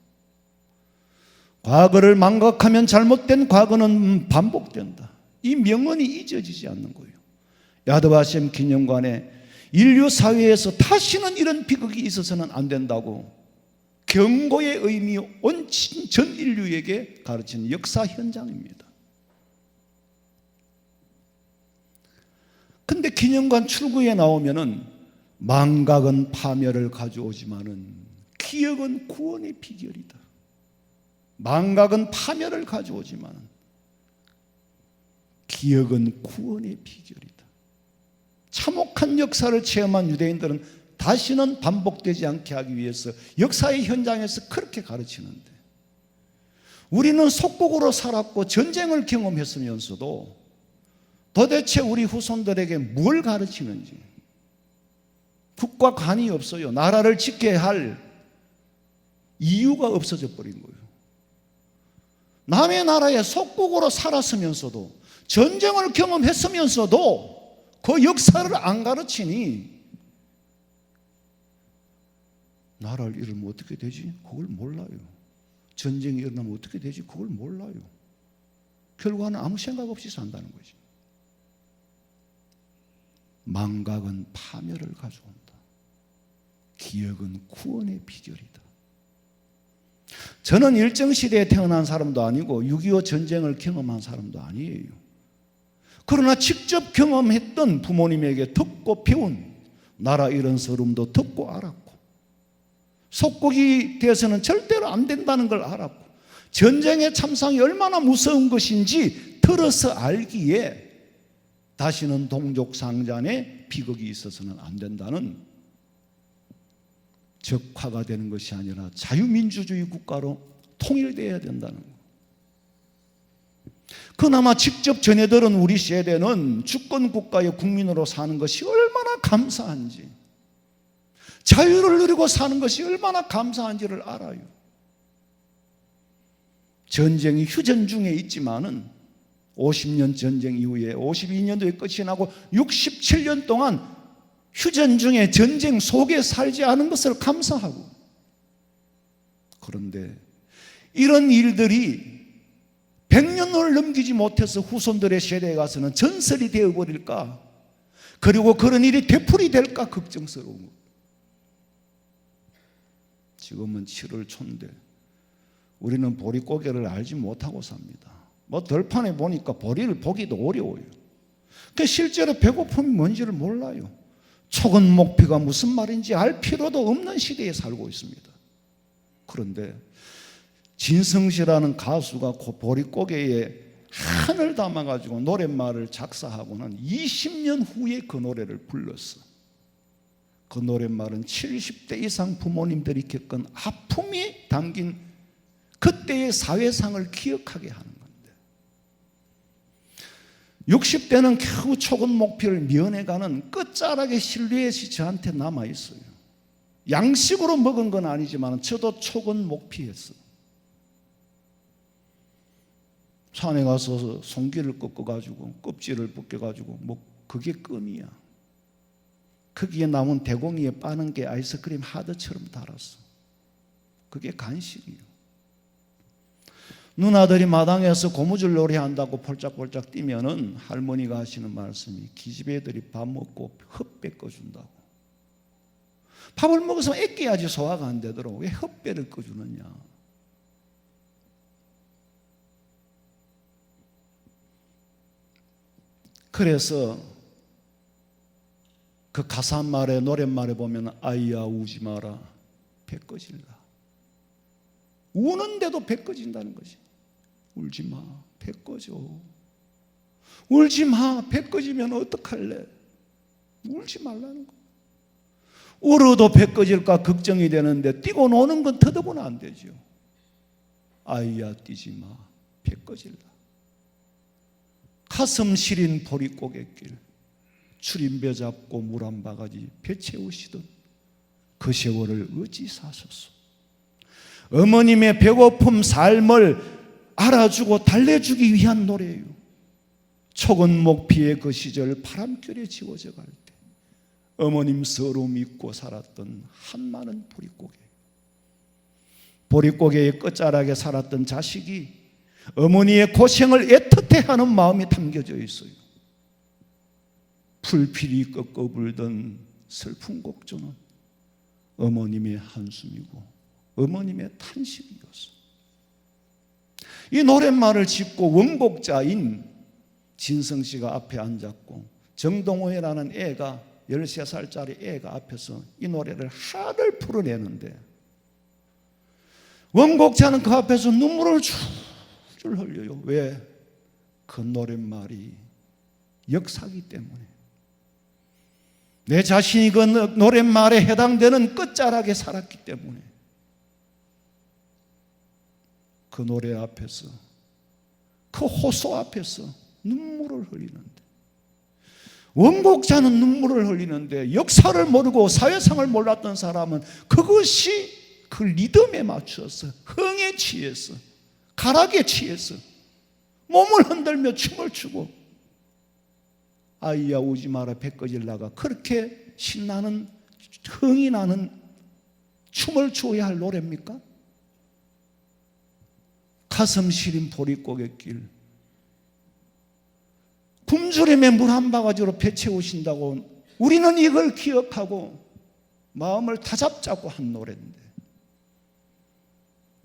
과거를 망각하면 잘못된 과거는 반복된다. 이 명언이 잊어지지 않는 거예요. 야드바셈 기념관에 인류 사회에서 다시는 이런 비극이 있어서는 안 된다고 경고의 의미 온 전 인류에게 가르치는 역사 현장입니다. 근데 기념관 출구에 나오면은 망각은 파멸을 가져오지만은 기억은 구원의 비결이다. 망각은 파멸을 가져오지만 기억은 구원의 비결이다. 참혹한 역사를 체험한 유대인들은 다시는 반복되지 않게 하기 위해서 역사의 현장에서 그렇게 가르치는데, 우리는 속국으로 살았고 전쟁을 경험했으면서도 도대체 우리 후손들에게 뭘 가르치는지, 국가 관이 없어요. 나라를 지켜야 할 이유가 없어져 버린 거예요. 남의 나라에 속국으로 살았으면서도, 전쟁을 경험했으면서도 그 역사를 안 가르치니 나라를 잃으면 어떻게 되지? 그걸 몰라요. 전쟁이 일어나면 어떻게 되지? 그걸 몰라요. 결과는 아무 생각 없이 산다는 거지. 망각은 파멸을 가져온다. 기억은 구원의 비결이다. 저는 일정시대에 태어난 사람도 아니고 6.25 전쟁을 경험한 사람도 아니에요. 그러나 직접 경험했던 부모님에게 듣고 배운 나라 잃은 서름도 듣고 알았고, 속국이 되어서는 절대로 안 된다는 걸 알았고, 전쟁의 참상이 얼마나 무서운 것인지 들어서 알기에 다시는 동족상잔의 비극이 있어서는 안 된다는, 적화가 되는 것이 아니라 자유민주주의 국가로 통일되어야 된다는 것. 그나마 직접 전해 들은 우리 세대는 주권국가의 국민으로 사는 것이 얼마나 감사한지, 자유를 누리고 사는 것이 얼마나 감사한지를 알아요. 전쟁이 휴전 중에 있지만은 50년 전쟁 이후에 52년도에 끝이 나고 67년 동안 휴전 중에 전쟁 속에 살지 않은 것을 감사하고, 그런데 이런 일들이 100년을 넘기지 못해서 후손들의 세대에 가서는 전설이 되어버릴까, 그리고 그런 일이 되풀이 될까 걱정스러운 것. 지금은 7월 초인데 우리는 보릿고개를 알지 못하고 삽니다. 뭐 들판에 보니까 보리를 보기도 어려워요. 그러니까 실제로 배고픔이 뭔지를 몰라요. 촉은 목표가 무슨 말인지 알 필요도 없는 시대에 살고 있습니다. 그런데 진성시라는 가수가 그 보릿고개에 한을 담아가지고 노랫말을 작사하고는 20년 후에 그 노래를 불렀어. 그 노랫말은 70대 이상 부모님들이 겪은 아픔이 담긴 그때의 사회상을 기억하게 하는 건데, 60대는 겨우 촉은 목표를 면해가는 끝자락의 실루엣이 저한테 남아있어요. 양식으로 먹은 건 아니지만 저도 촉은 목표였어. 산에 가서 송기를 꺾어가지고 껍질을 벗겨가지고 뭐 그게 껌이야. 거기에 남은 대공이에 빠는 게 아이스크림 하드처럼 달았어. 그게 간식이에요. 누나들이 마당에서 고무줄 놀이 한다고 폴짝폴짝 뛰면은 할머니가 하시는 말씀이, 기집애들이 밥 먹고 헛배 꺼준다고. 밥을 먹어서 애껴야지 소화가 안 되도록 왜 헛배를 꺼주느냐. 그래서 그 가사말에, 노랫말에 보면 아이야 우지 마라, 배 꺼질라. 우는데도 배 꺼진다는 것이. 울지 마, 배 꺼져. 울지 마, 배 꺼지면 어떡할래? 울지 말라는 거. 울어도 배 꺼질까 걱정이 되는데 뛰고 노는 건 터도보나 안 되죠. 아이야 뛰지 마, 배 꺼질라. 가슴 시린 보릿고갯길, 출인배 잡고 물 한 바가지 배 채우시던 그 세월을 어찌 사셨소. 어머님의 배고픔 삶을 알아주고 달래주기 위한 노래예요. 촉은 목피의 그 시절 바람결에 지워져 갈 때 어머님 서름 잊고 살았던 한많은 보릿고개, 보릿고개의 끝자락에 살았던 자식이 어머니의 고생을 애틋해하는 마음이 담겨져 있어요. 풀필이 꺾어 불던 슬픈 곡조는 어머님의 한숨이고 어머님의 탄식이었어. 이 노랫말을 짓고 원곡자인 진성씨가 앞에 앉았고 정동호라는 애가 13살짜리 애가 앞에서 이 노래를 하를 풀어내는데 원곡자는 그 앞에서 눈물을 줄줄 흘려요. 왜? 그 노랫말이 역사기 때문에. 내 자신이 그 노랫말에 해당되는 끝자락에 살았기 때문에 그 노래 앞에서, 그 호소 앞에서 눈물을 흘리는데, 원곡자는 눈물을 흘리는데 역사를 모르고 사회상을 몰랐던 사람은 그것이 그 리듬에 맞추어서 흥에 취해서 가락에 취해서 몸을 흔들며 춤을 추고 아이야 우지 마라 배 꺼질라가 그렇게 신나는 흥이 나는 춤을 추어야 할 노래입니까? 가슴 시린 보릿고갯길, 굶주림에 물 한 바가지로 배 채우신다고 우리는 이걸 기억하고 마음을 다잡자고 한 노래인데,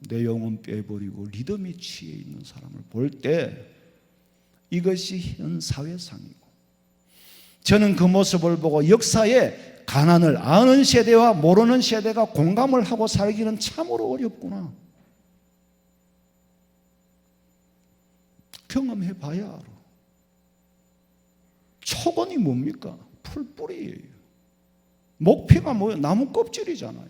내 영혼 빼버리고 리듬이 취해 있는 사람을 볼 때 이것이 현 사회상이고, 저는 그 모습을 보고 역사의 가난을 아는 세대와 모르는 세대가 공감을 하고 살기는 참으로 어렵구나. 경험해 봐야 알아. 초건이 뭡니까? 풀뿌리예요. 목표가 뭐예요? 나무 껍질이잖아요.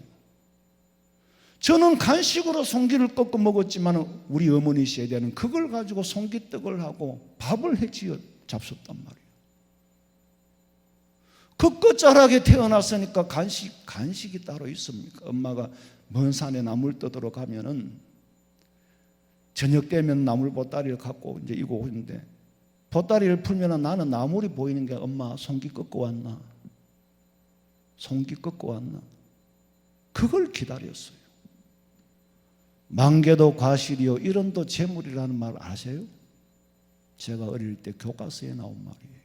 저는 간식으로 송기를 꺾어 먹었지만 우리 어머니 세대는 그걸 가지고 송기떡을 하고 밥을 해지어 잡섰단 말이에요. 그 끝자락에 태어났으니까 간식이 따로 있습니까? 엄마가 먼 산에 나물 떠들어 가면은 저녁 되면 나물 보따리를 갖고 이제 이고 오는데, 보따리를 풀면 나는 나물이 보이는 게, 엄마 송기 꺾고 왔나? 송기 꺾고 왔나? 그걸 기다렸어요. 만개도 과실이요 이런도 재물이라는 말 아세요? 제가 어릴 때 교과서에 나온 말이에요.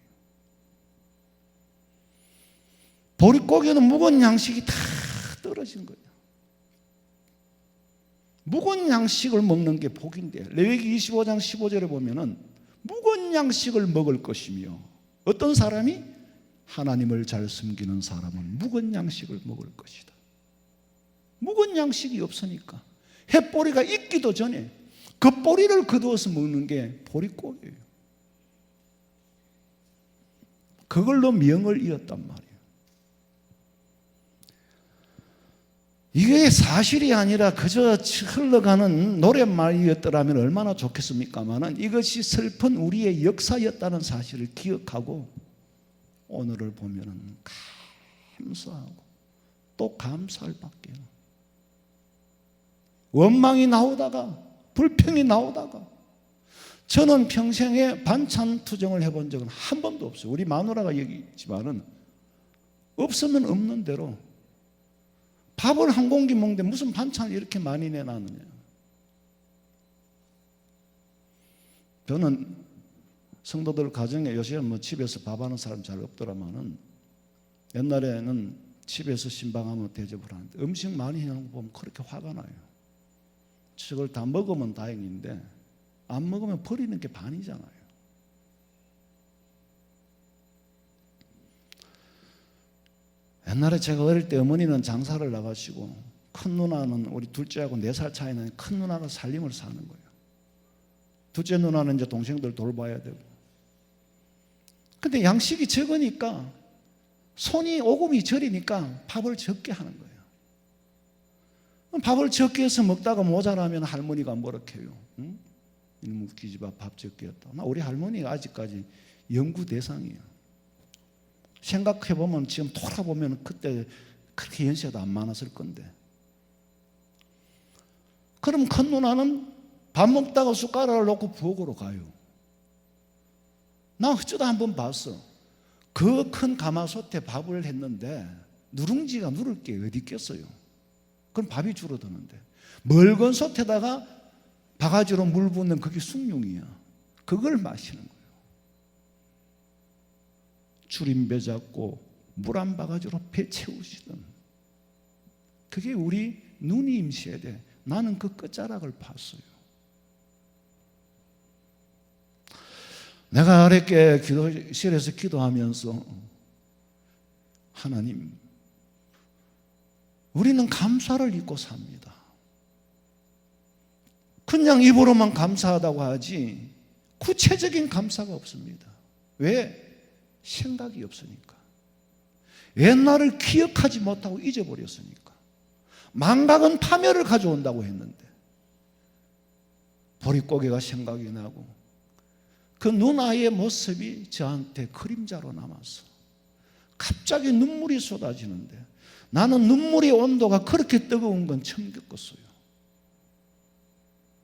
보릿고개는 묵은 양식이 다 떨어진 거예요. 묵은 양식을 먹는 게 복인데, 레위기 25장 15절에 보면은 묵은 양식을 먹을 것이며, 어떤 사람이 하나님을 잘 섬기는 사람은 묵은 양식을 먹을 것이다. 묵은 양식이 없으니까 햇보리가 익기도 전에 그 보리를 거두어서 먹는 게 보릿고개예요. 그걸로 명을 이었단 말이에요. 이게 사실이 아니라 그저 흘러가는 노랫말이었더라면 얼마나 좋겠습니까마는, 이것이 슬픈 우리의 역사였다는 사실을 기억하고 오늘을 보면은 감사하고 또 감사할 밖에. 원망이 나오다가 불평이 나오다가, 저는 평생에 반찬 투정을 해본 적은 한 번도 없어요. 우리 마누라가 얘기했지만은 없으면 없는 대로 밥을 한 공기 먹는데 무슨 반찬을 이렇게 많이 내놨느냐. 저는 성도들 가정에 요새는 뭐 집에서 밥하는 사람 잘 없더라마는, 옛날에는 집에서 신방하면 대접을 하는데 음식 많이 해놓은 거 보면 그렇게 화가 나요. 저걸 다 먹으면 다행인데 안 먹으면 버리는 게 반이잖아요. 옛날에 제가 어릴 때 어머니는 장사를 나가시고, 큰 누나는, 우리 둘째하고 4살 차이 나는 큰 누나가 살림을 사는 거예요. 둘째 누나는 이제 동생들 돌봐야 되고. 근데 양식이 적으니까, 손이 오금이 저리니까 밥을 적게 하는 거예요. 밥을 적게 해서 먹다가 모자라면 할머니가 뭐라 해요? 응? 이놈 웃기지 마, 밥 적게 했다. 우리 할머니가 아직까지 연구 대상이에요. 생각해보면, 지금 돌아보면 그때 그렇게 연세도 안 많았을 건데. 그럼 큰 누나는 밥 먹다가 숟가락을 놓고 부엌으로 가요. 나 어쩌다 한번 봤어. 그 큰 가마솥에 밥을 했는데 누룽지가 누를 게 어디 있겠어요. 그럼 밥이 줄어드는데, 멀건 솥에다가 바가지로 물 붓는 그게 숭늉이야. 그걸 마시는 거예요. 줄임배 잡고 물 한 바가지로 배 채우시던, 그게 우리 누님 세대. 나는 그 끝자락을 봤어요. 내가 어렵게 기도실에서 기도하면서, 하나님, 우리는 감사를 잊고 삽니다. 그냥 입으로만 감사하다고 하지 구체적인 감사가 없습니다. 왜? 생각이 없으니까. 옛날을 기억하지 못하고 잊어버렸으니까. 망각은 파멸을 가져온다고 했는데, 보릿고개가 생각이 나고 그 누나의 모습이 저한테 그림자로 남았어. 갑자기 눈물이 쏟아지는데, 나는 눈물의 온도가 그렇게 뜨거운 건 처음 겪었어요.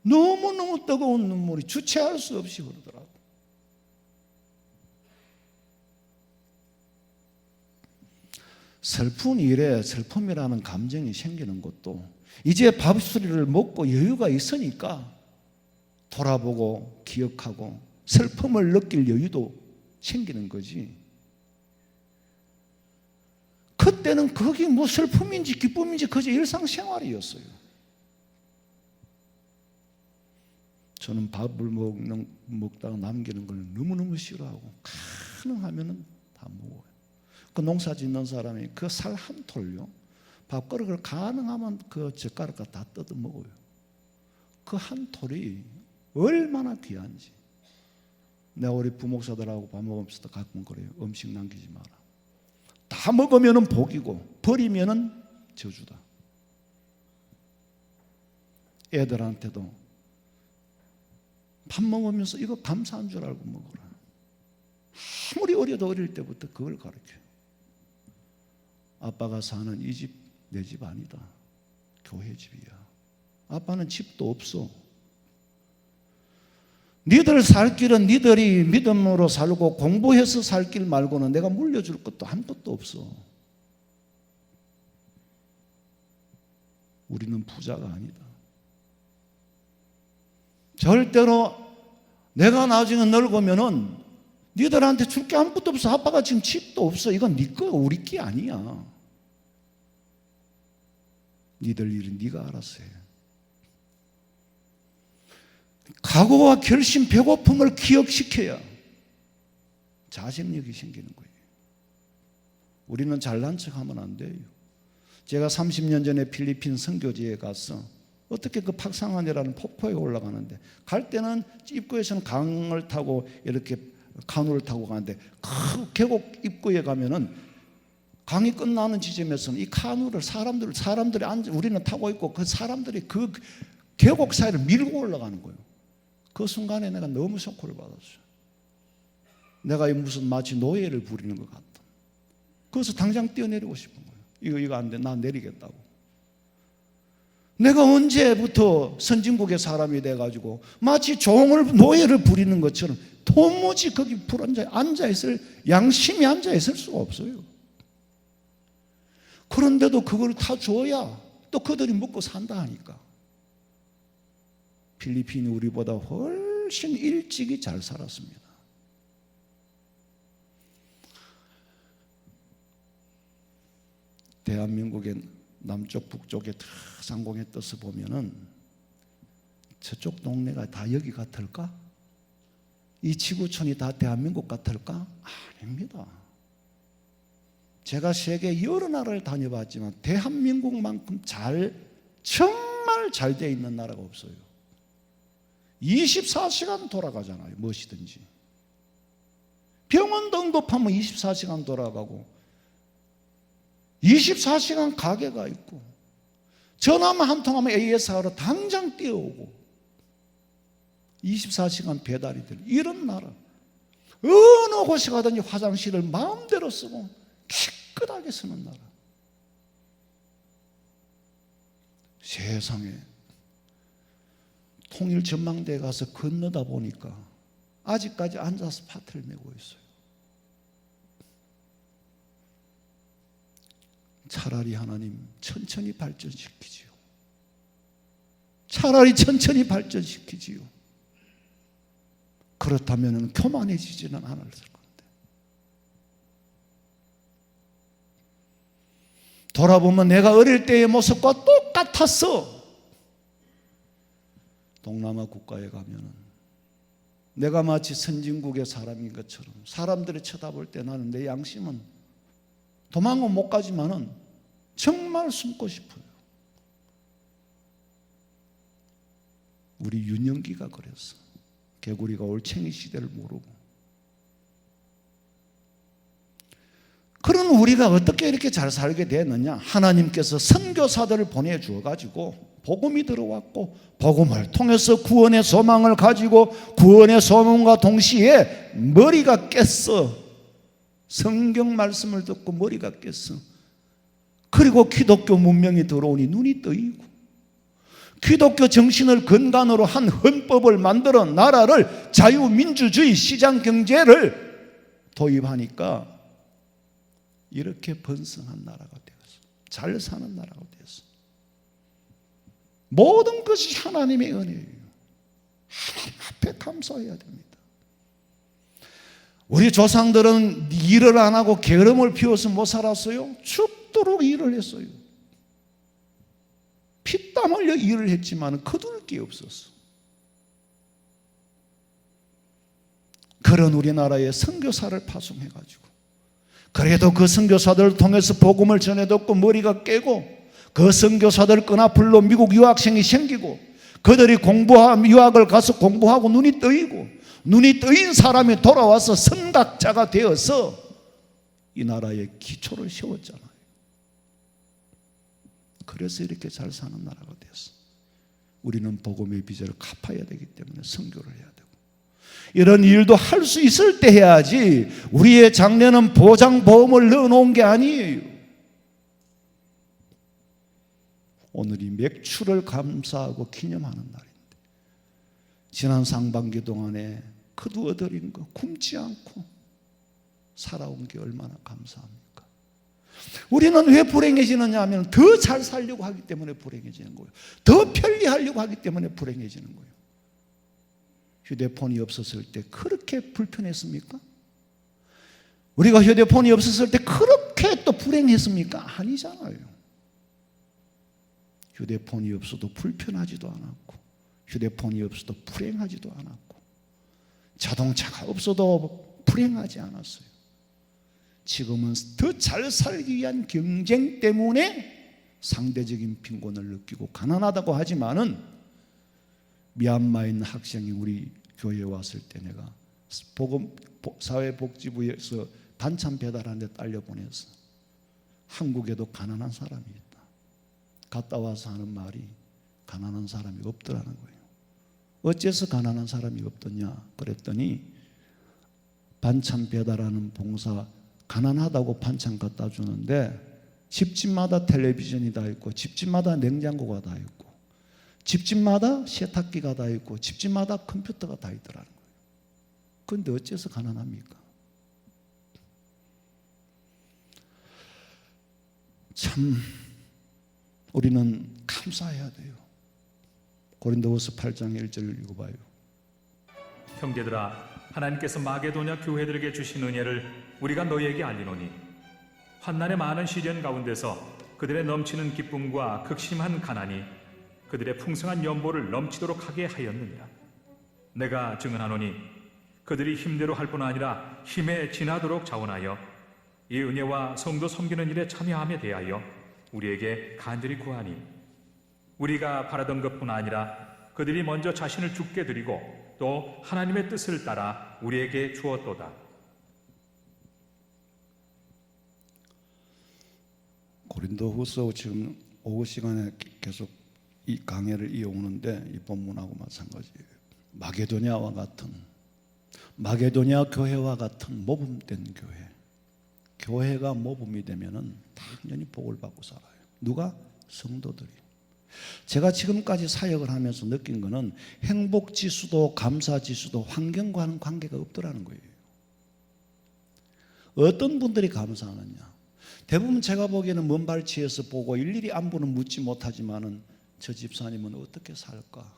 너무너무 뜨거운 눈물이 주체할 수 없이 흐르더라고. 슬픈 일에 슬픔이라는 감정이 생기는 것도 이제 밥수리를 먹고 여유가 있으니까 돌아보고 기억하고 슬픔을 느낄 여유도 생기는 거지. 그때는 그게 뭐 슬픔인지 기쁨인지 그저 일상생활이었어요. 저는 밥을 먹다가 남기는 걸 너무너무 싫어하고 가능하면 다 먹어요. 그 농사 짓는 사람이 그 살 한 톨요, 밥그릇을 가능하면 그 젓가락과 다 뜯어 먹어요. 그 한 톨이 얼마나 귀한지. 내가 우리 부목사들하고 밥 먹으면서 가끔 그래요. 음식 남기지 마라. 다 먹으면 복이고 버리면 저주다. 애들한테도 밥 먹으면서 이거 감사한 줄 알고 먹어라. 아무리 어려도 어릴 때부터 그걸 가르쳐요. 아빠가 사는 이 집 내 집 아니다. 교회 집이야. 아빠는 집도 없어. 니들 살 길은 니들이 믿음으로 살고 공부해서 살 길 말고는 내가 물려줄 것도 아무것도 없어. 우리는 부자가 아니다. 절대로 내가 나중에 늙으면은 니들한테 줄 게 아무것도 없어. 아빠가 지금 집도 없어. 이건 네 거야. 우리 게 아니야. 니들 일은 네가 알아서 해. 각오와 결심, 배고픔을 기억시켜야 자생력이 생기는 거예요. 우리는 잘난 척하면 안 돼요. 제가 30년 전에 필리핀 선교지에 가서 어떻게 그 팍상한이라는 폭포에 올라가는데, 갈 때는 입구에서는 강을 타고 이렇게 카누를 타고 가는데, 그 계곡 입구에 가면은 강이 끝나는 지점에서는 이 카누를 사람들이 앉아, 우리는 타고 있고 그 사람들이 그 계곡 사이를 밀고 올라가는 거예요. 그 순간에 내가 너무 쇼크를 받았어요. 내가 무슨 마치 노예를 부리는 것 같다. 그래서 당장 뛰어내리고 싶은 거예요. 이거 안 돼. 나 내리겠다고. 내가 언제부터 선진국의 사람이 돼가지고 마치 노예를 부리는 것처럼 도무지 거기 앉아있을, 양심이 앉아있을 수가 없어요. 그런데도 그걸 다 줘야 또 그들이 먹고 산다 하니까. 필리핀이 우리보다 훨씬 일찍이 잘 살았습니다. 대한민국의 남쪽 북쪽의 다 상공의 뜻을 보면은 저쪽 동네가 다 여기 같을까? 이 지구촌이 다 대한민국 같을까? 아닙니다. 제가 세계 여러 나라를 다녀봤지만 대한민국만큼 정말 잘 돼 있는 나라가 없어요. 24시간 돌아가잖아요. 무엇이든지. 병원 등록하면 24시간 돌아가고 24시간 가게가 있고 전화만 한 통하면 AS하러 당장 뛰어오고 24시간 배달이 되는 이런 나라. 어느 곳에 가든지 화장실을 마음대로 쓰고 깨끗하게 쓰는 나라. 세상에 통일 전망대에 가서 건너다 보니까 아직까지 앉아서 파트를 메고 있어요. 차라리 하나님 천천히 발전시키지요. 차라리 천천히 발전시키지요. 그렇다면 교만해지지는 않을 건데. 돌아보면 내가 어릴 때의 모습과 똑같았어. 동남아 국가에 가면은 내가 마치 선진국의 사람인 것처럼 사람들이 쳐다볼 때 나는 내 양심은 도망은 못 가지만은 정말 숨고 싶어요. 우리 윤영기가 그랬어. 개구리가 올챙이 시대를 모르고. 그런 우리가 어떻게 이렇게 잘 살게 됐느냐? 하나님께서 선교사들을 보내주어 가지고 복음이 들어왔고 복음을 통해서 구원의 소망을 가지고 구원의 소망과 동시에 머리가 깼어. 성경 말씀을 듣고 머리가 깼어. 그리고 기독교 문명이 들어오니 눈이 떠이고 기독교 정신을 근간으로 한 헌법을 만들어 나라를 자유민주주의 시장경제를 도입하니까 이렇게 번성한 나라가 되었어. 잘 사는 나라가 되었어. 모든 것이 하나님의 은혜예요. 하나님 앞에 감사해야 됩니다. 우리 조상들은 일을 안 하고 게으름을 피워서 못 살았어요. 죽도록 일을 했어요. 피땀 흘려 일을 했지만 거둘 게 없었어. 그런 우리나라에 선교사를 파송해가지고, 그래도 그 선교사들을 통해서 복음을 전해듣고 머리가 깨고, 그 선교사들 끈앞으로 미국 유학생이 생기고, 그들이 유학을 가서 공부하고 눈이 떠이고, 눈이 떠인 사람이 돌아와서 선각자가 되어서 이 나라의 기초를 세웠잖아요. 그래서 이렇게 잘 사는 나라가 되었어. 우리는 복음의 빚을 갚아야 되기 때문에 선교를 해야 되고, 이런 일도 할 수 있을 때 해야지. 우리의 장래는 보장보험을 넣어놓은 게 아니에요. 오늘이 맥주를 감사하고 기념하는 날인데, 지난 상반기 동안에 거두어들인 거 굶지 않고 살아온 게 얼마나 감사합니까? 우리는 왜 불행해지느냐 하면 더 잘 살려고 하기 때문에 불행해지는 거예요. 더 편리하려고 하기 때문에 불행해지는 거예요. 휴대폰이 없었을 때 그렇게 불편했습니까? 우리가 휴대폰이 없었을 때 그렇게 또 불행했습니까? 아니잖아요. 휴대폰이 없어도 불편하지도 않았고, 휴대폰이 없어도 불행하지도 않았고, 자동차가 없어도 불행하지 않았어요. 지금은 더 잘 살기 위한 경쟁 때문에 상대적인 빈곤을 느끼고 가난하다고 하지만은, 미얀마에 있는 학생이 우리 교회에 왔을 때 내가 사회복지부에서 반찬 배달하는 데 딸려 보내서, 한국에도 가난한 사람이 있다. 갔다 와서 하는 말이 가난한 사람이 없더라는 거예요. 어째서 가난한 사람이 없더냐 그랬더니, 반찬 배달하는 봉사 가난하다고 반찬 갖다 주는데 집집마다 텔레비전이 다 있고, 집집마다 냉장고가 다 있고, 집집마다 세탁기가 다 있고, 집집마다 컴퓨터가 다 있더라는 거예요. 그런데 어째서 가난합니까? 참 우리는 감사해야 돼요. 고린도후서 8장 1절을 읽어봐요. 형제들아, 하나님께서 마게도냐 교회들에게 주신 은혜를 우리가 너희에게 알리노니, 환난의 많은 시련 가운데서 그들의 넘치는 기쁨과 극심한 가난이 그들의 풍성한 연보를 넘치도록 하게 하였느니라. 내가 증언하노니 그들이 힘대로 할 뿐 아니라 힘에 지나도록 자원하여 이 은혜와 성도 섬기는 일에 참여함에 대하여 우리에게 간절히 구하니, 우리가 바라던 것뿐 아니라 그들이 먼저 자신을 죽게 드리고 또 하나님의 뜻을 따라 우리에게 주었도다. 고린도후서 지금 오후 시간에 계속 이 강해를 이어오는데, 이 본문하고 마찬가지예요. 마게도냐와 같은, 마게도냐 교회와 같은 모범된 교회, 교회가 모범이 되면은 당연히 복을 받고 살아요. 누가? 성도들이. 제가 지금까지 사역을 하면서 느낀 거는 행복지수도 감사지수도 환경과는 관계가 없더라는 거예요. 어떤 분들이 감사하느냐, 대부분 제가 보기에는 먼 발치에서 보고 일일이 안부는 묻지 못하지만은, 저 집사님은 어떻게 살까?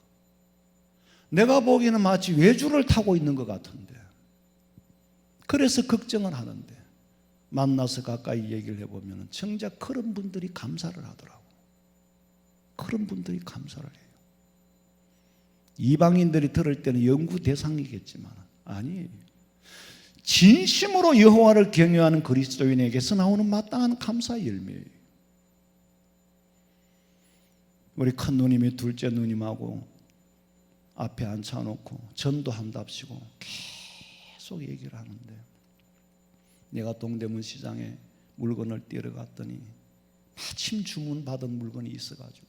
내가 보기에는 마치 외주를 타고 있는 것 같은데, 그래서 걱정을 하는데, 만나서 가까이 얘기를 해보면 정작 그런 분들이 감사를 하더라고. 그런 분들이 감사를 해요. 이방인들이 들을 때는 연구 대상이겠지만 아니에요. 진심으로 여호와를 경외하는 그리스도인에게서 나오는 마땅한 감사의 열매예요. 우리 큰 누님이 둘째 누님하고 앞에 앉혀놓고 전도한답시고 계속 얘기를 하는데, 내가 동대문 시장에 물건을 떼러 갔더니 마침 주문받은 물건이 있어가지고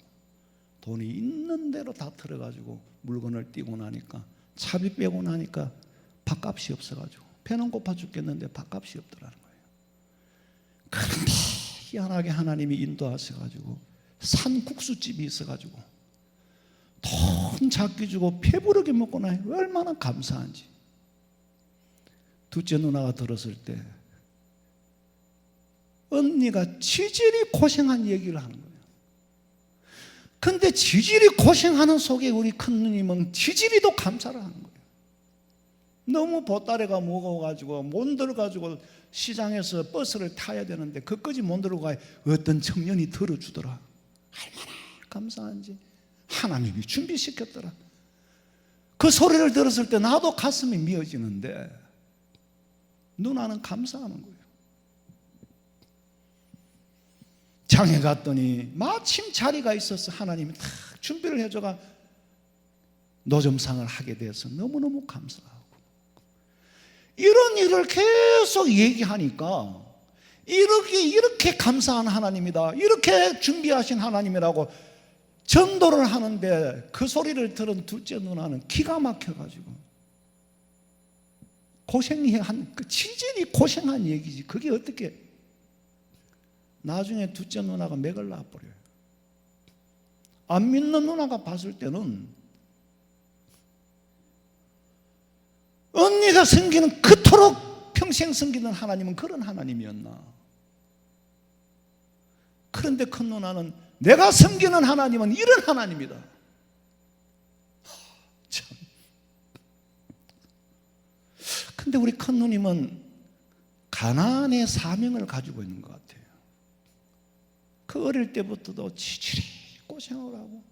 돈이 있는 대로 다 들어가지고 물건을 띄고 나니까, 차비 빼고 나니까 밥값이 없어가지고 배는 고파 죽겠는데 밥값이 없더라는 거예요. 그런데 희한하게 하나님이 인도하셔가지고 산 국수집이 있어가지고 돈 작게 주고 배부르게 먹고 나니 얼마나 감사한지. 둘째 누나가 들었을 때 언니가 지질이 고생한 얘기를 하는 거예요. 근데 지질이 고생하는 속에 우리 큰 누님은 지질이도 감사를 하는 거예요. 너무 보따리가 무거워가지고 못 들어가지고 시장에서 버스를 타야 되는데 그까지 못 들어가 어떤 청년이 들어주더라. 얼마나 감사한지 하나님이 준비시켰더라. 그 소리를 들었을 때 나도 가슴이 미어지는데 누나는 감사하는 거예요. 장에 갔더니 마침 자리가 있어서 하나님이 다 준비를 해줘가 노점상을 하게 돼서 너무너무 감사하고, 이런 일을 계속 얘기하니까 이렇게 감사한 하나님이다, 이렇게 준비하신 하나님이라고 전도를 하는데 그 소리를 들은 둘째 누나는 기가 막혀가지고 그 진전이 고생한 얘기지 그게 어떻게, 나중에 둘째 누나가 맥을 놔버려요. 안 믿는 누나가 봤을 때는 언니가 섬기는, 그토록 평생 섬기는 하나님은 그런 하나님이었나. 그런데 큰 누나는 내가 섬기는 하나님은 이런 하나님이다. 참. 근데 우리 큰 누님은 가나안의 사명을 가지고 있는 것 같아요. 그 어릴 때부터도 지질이 고생을 하고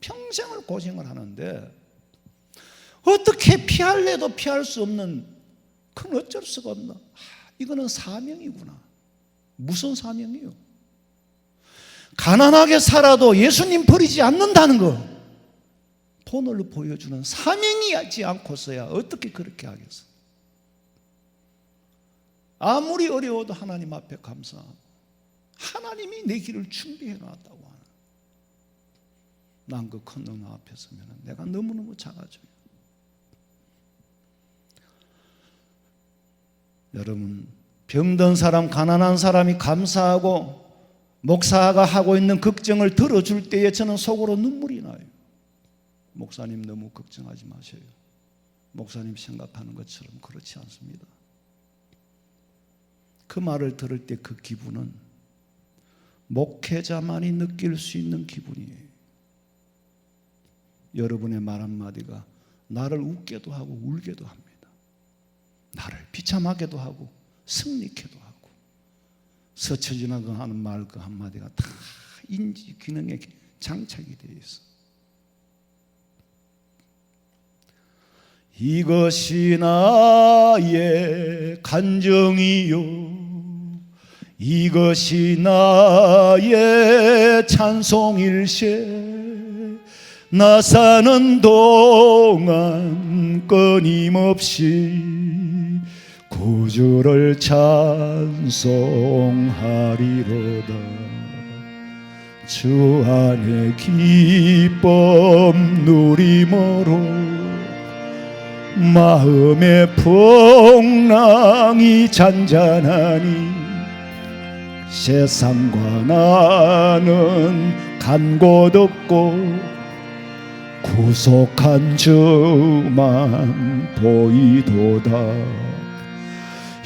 평생을 고생을 하는데 어떻게 피할래도 피할 수 없는, 그건 어쩔 수가 없나. 이거는 사명이구나. 무슨 사명이요? 가난하게 살아도 예수님 버리지 않는다는 거, 본을 보여주는 사명이지 않고서야 어떻게 그렇게 하겠어. 아무리 어려워도 하나님 앞에 감사하고 하나님이 내 길을 준비해 놨다고 하는, 난 그 큰 누나 앞에 서면 내가 너무너무 작아져요. 여러분, 병든 사람, 가난한 사람이 감사하고 목사가 하고 있는 걱정을 들어줄 때에 저는 속으로 눈물이 나요. 목사님 너무 걱정하지 마세요. 목사님 생각하는 것처럼 그렇지 않습니다. 그 말을 들을 때 그 기분은 목회자만이 느낄 수 있는 기분이에요. 여러분의 말 한마디가 나를 웃게도 하고 울게도 합니다. 나를 비참하게도 하고 승리케도 하고, 스쳐 지나가는 말 그 한마디가 다 인지 기능에 장착이 되어 있어. 이것이 나의 간정이요, 이것이 나의 찬송일세. 나 사는 동안 끊임없이 구주를 찬송하리로다. 주 안에 기쁨 누리므로 마음의 풍랑이 잔잔하니 세상과 나는 간 곳 없고 구속한 주만 보이도다.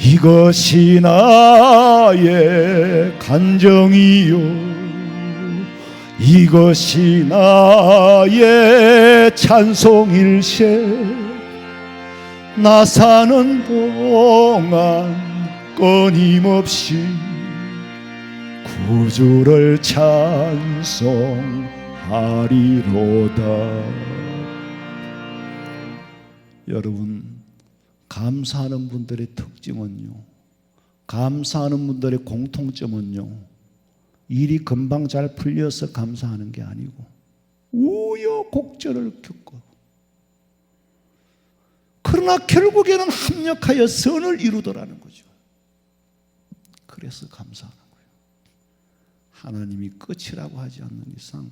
이것이 나의 간정이요, 이것이 나의 찬송일세. 나 사는 동안 끊임없이 구주를 찬송하리로다. 여러분, 감사하는 분들의 특징은요, 감사하는 분들의 공통점은요, 일이 금방 잘 풀려서 감사하는 게 아니고 우여곡절을 겪고, 그러나 결국에는 합력하여 선을 이루더라는 거죠. 그래서 감사하는 거예요. 하나님이 끝이라고 하지 않는 이상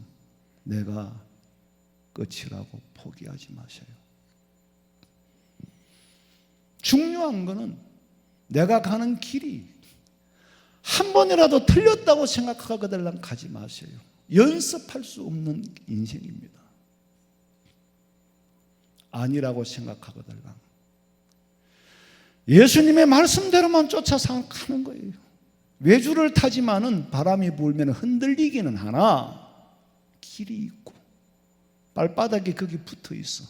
내가 끝이라고 포기하지 마세요. 중요한 거는 내가 가는 길이 한 번이라도 틀렸다고 생각하거든 가지 마세요. 연습할 수 없는 인생입니다. 아니라고 생각하거든 예수님의 말씀대로만 쫓아 가는 거예요. 외주를 타지만은 바람이 불면 흔들리기는 하나 길이 있고 발바닥에 거기 붙어 있어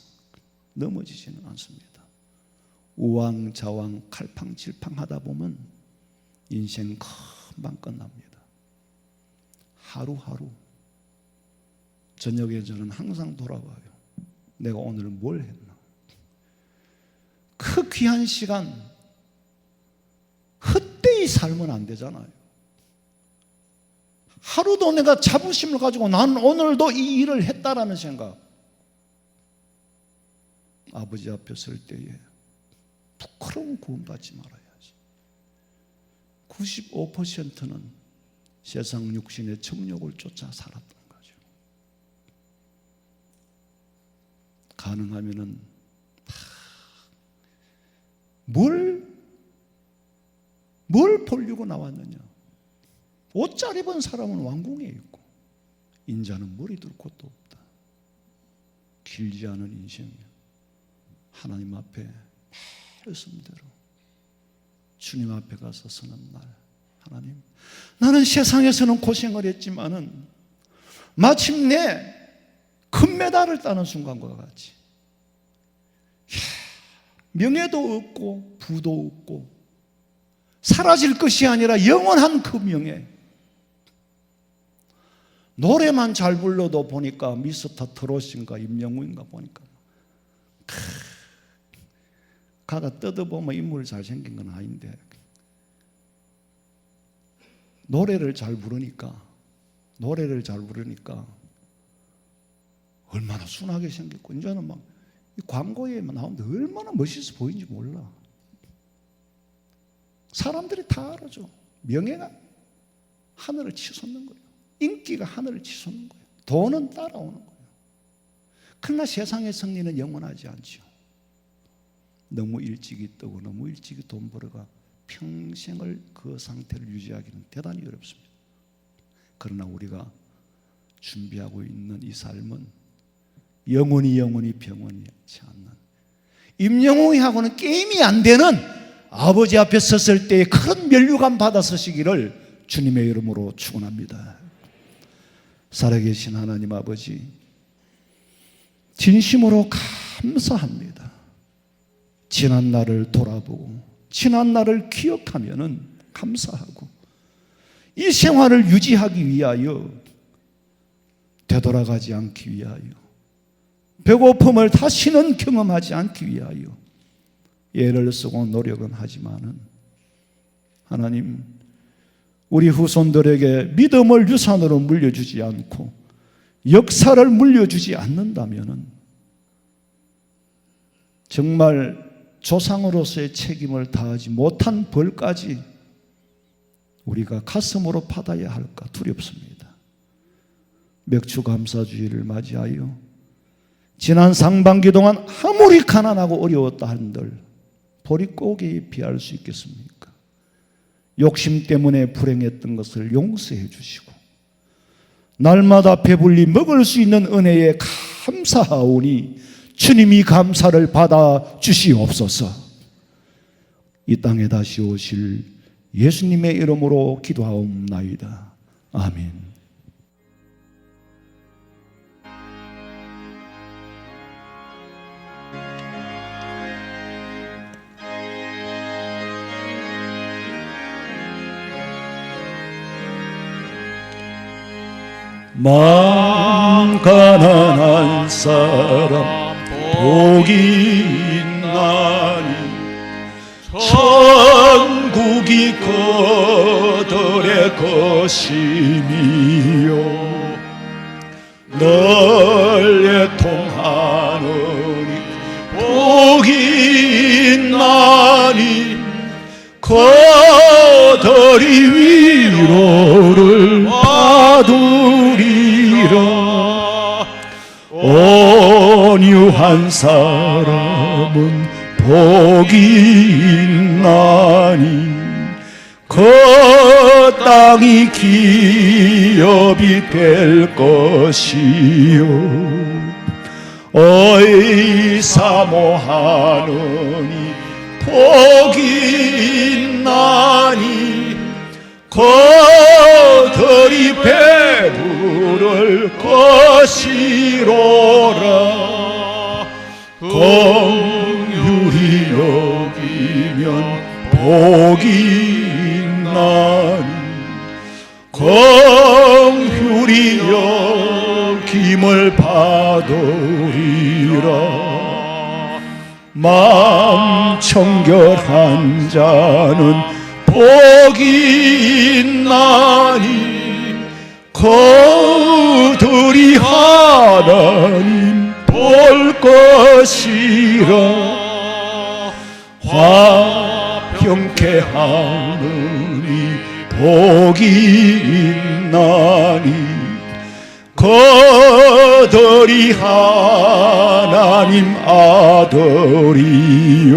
넘어지지는 않습니다. 우왕좌왕 칼팡질팡 하다 보면 인생 금방 끝납니다. 하루하루 저녁에 저는 항상 돌아봐요. 내가 오늘 뭘 했나? 그 귀한 시간 헛되이 살면 안 되잖아요. 하루도 내가 자부심을 가지고 나는 오늘도 이 일을 했다라는 생각. 아버지 앞에 설 때에 부끄러운 구원받지 말아야지. 95%는 세상 육신의 정욕을 쫓아 살았던 거죠. 가능하면은 뭘 보려고 나왔느냐? 옷 잘 입은 사람은 왕궁에 있고 인자는 머리 둘 곳도 없다. 길지 않은 인생이야. 하나님 앞에 말씀대로 주님 앞에 가서 서는 날, 하나님, 나는 세상에서는 고생을 했지만은 마침내 금메달을 따는 순간과 같이 명예도 없고 부도 없고 사라질 것이 아니라 영원한 그 명예. 노래만 잘 불러도 보니까 미스터 트롯인가 임영웅인가 보니까 가가 뜯어보면 인물 잘생긴 건 아닌데 노래를 잘 부르니까 얼마나 순하게 생겼고 이제는 막 광고에 나오는데 얼마나 멋있어 보이는지 몰라. 사람들이 다 알아줘. 명예가 하늘을 치솟는 거예요. 인기가 하늘을 치솟는 거예요. 돈은 따라오는 거예요. 그러나 세상의 승리는 영원하지 않죠. 너무 일찍이 뜨고 너무 일찍이 돈 벌어가 평생을 그 상태를 유지하기는 대단히 어렵습니다. 그러나 우리가 준비하고 있는 이 삶은 영원히 병원이지 않는 임영웅이하고는 게임이 안 되는 아버지 앞에 섰을 때의 큰 면류관 받아 서시기를 주님의 이름으로 축원합니다. 살아계신 하나님 아버지, 진심으로 감사합니다. 지난 날을 돌아보고 지난 날을 기억하면은 감사하고 이 생활을 유지하기 위하여 되돌아가지 않기 위하여 배고픔을 다시는 경험하지 않기 위하여 애를 쓰고 노력은 하지만은 하나님, 우리 후손들에게 믿음을 유산으로 물려주지 않고 역사를 물려주지 않는다면은 정말 조상으로서의 책임을 다하지 못한 벌까지 우리가 가슴으로 받아야 할까 두렵습니다. 맥추감사주의를 맞이하여 지난 상반기 동안 아무리 가난하고 어려웠다 한들 보릿고개에 비할 수 있겠습니까? 욕심 때문에 불행했던 것을 용서해 주시고 날마다 배불리 먹을 수 있는 은혜에 감사하오니 주님이 감사를 받아 주시옵소서. 이 땅에 다시 오실 예수님의 이름으로 기도하옵나이다. 아멘. 마음 가난한 사람 복이 있나니 천국이 그들의 것이니요 널 애통하느니 복이 있나니 그들이 위로를 받으리라. 온유한 사람은 복이 있나니 그 땅이 기업이 될 것이요 어이 사모하느니 복이 있나니 그 그들이 배부를 것이로라. 긍휼히 여기면 복이 있나니 긍휼히 여김을 받으리라. 마음 청결한 자는 복이 있나니 그들이 하나님 볼 것이라. 화평케 하느니 복이 있나니 그들이 하나님 아들이요.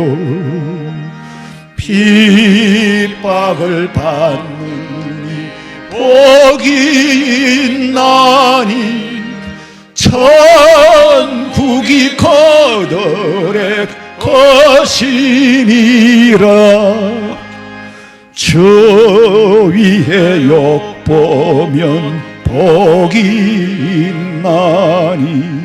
핍박을 받느니 복이 있나니 천국이 그들의 것이니라. 저 위에 욕보면 복이 있나니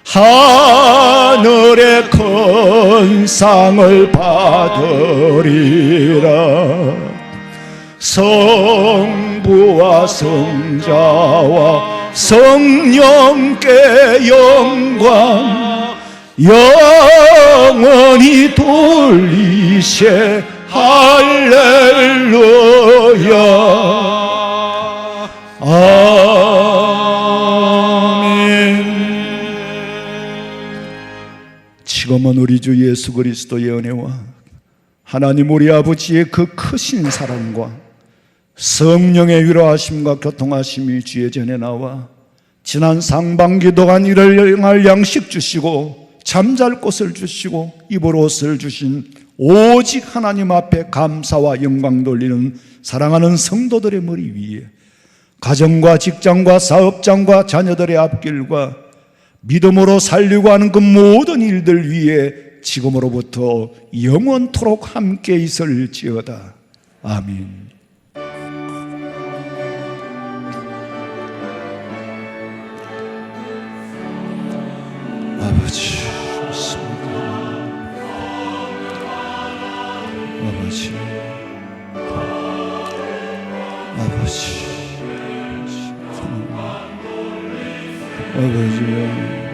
하늘의 큰 상을 받으리라. 성부와 성자와 성령께 영광 영원히 돌리세. 할렐루야. 아멘. 지금은 우리 주 예수 그리스도의 은혜와 하나님 우리 아버지의 그 크신 사랑과 성령의 위로하심과 교통하심이 주의 전에 나와 지난 상반기 동안 이를 행할 양식 주시고 잠잘 곳을 주시고 입을 옷을 주신 오직 하나님 앞에 감사와 영광 돌리는 사랑하는 성도들의 머리 위에 가정과 직장과 사업장과 자녀들의 앞길과 믿음으로 살려고 하는 그 모든 일들 위에 지금으로부터 영원토록 함께 있을지어다. 아멘. 아버지, 아버지, 아버지, 아버지.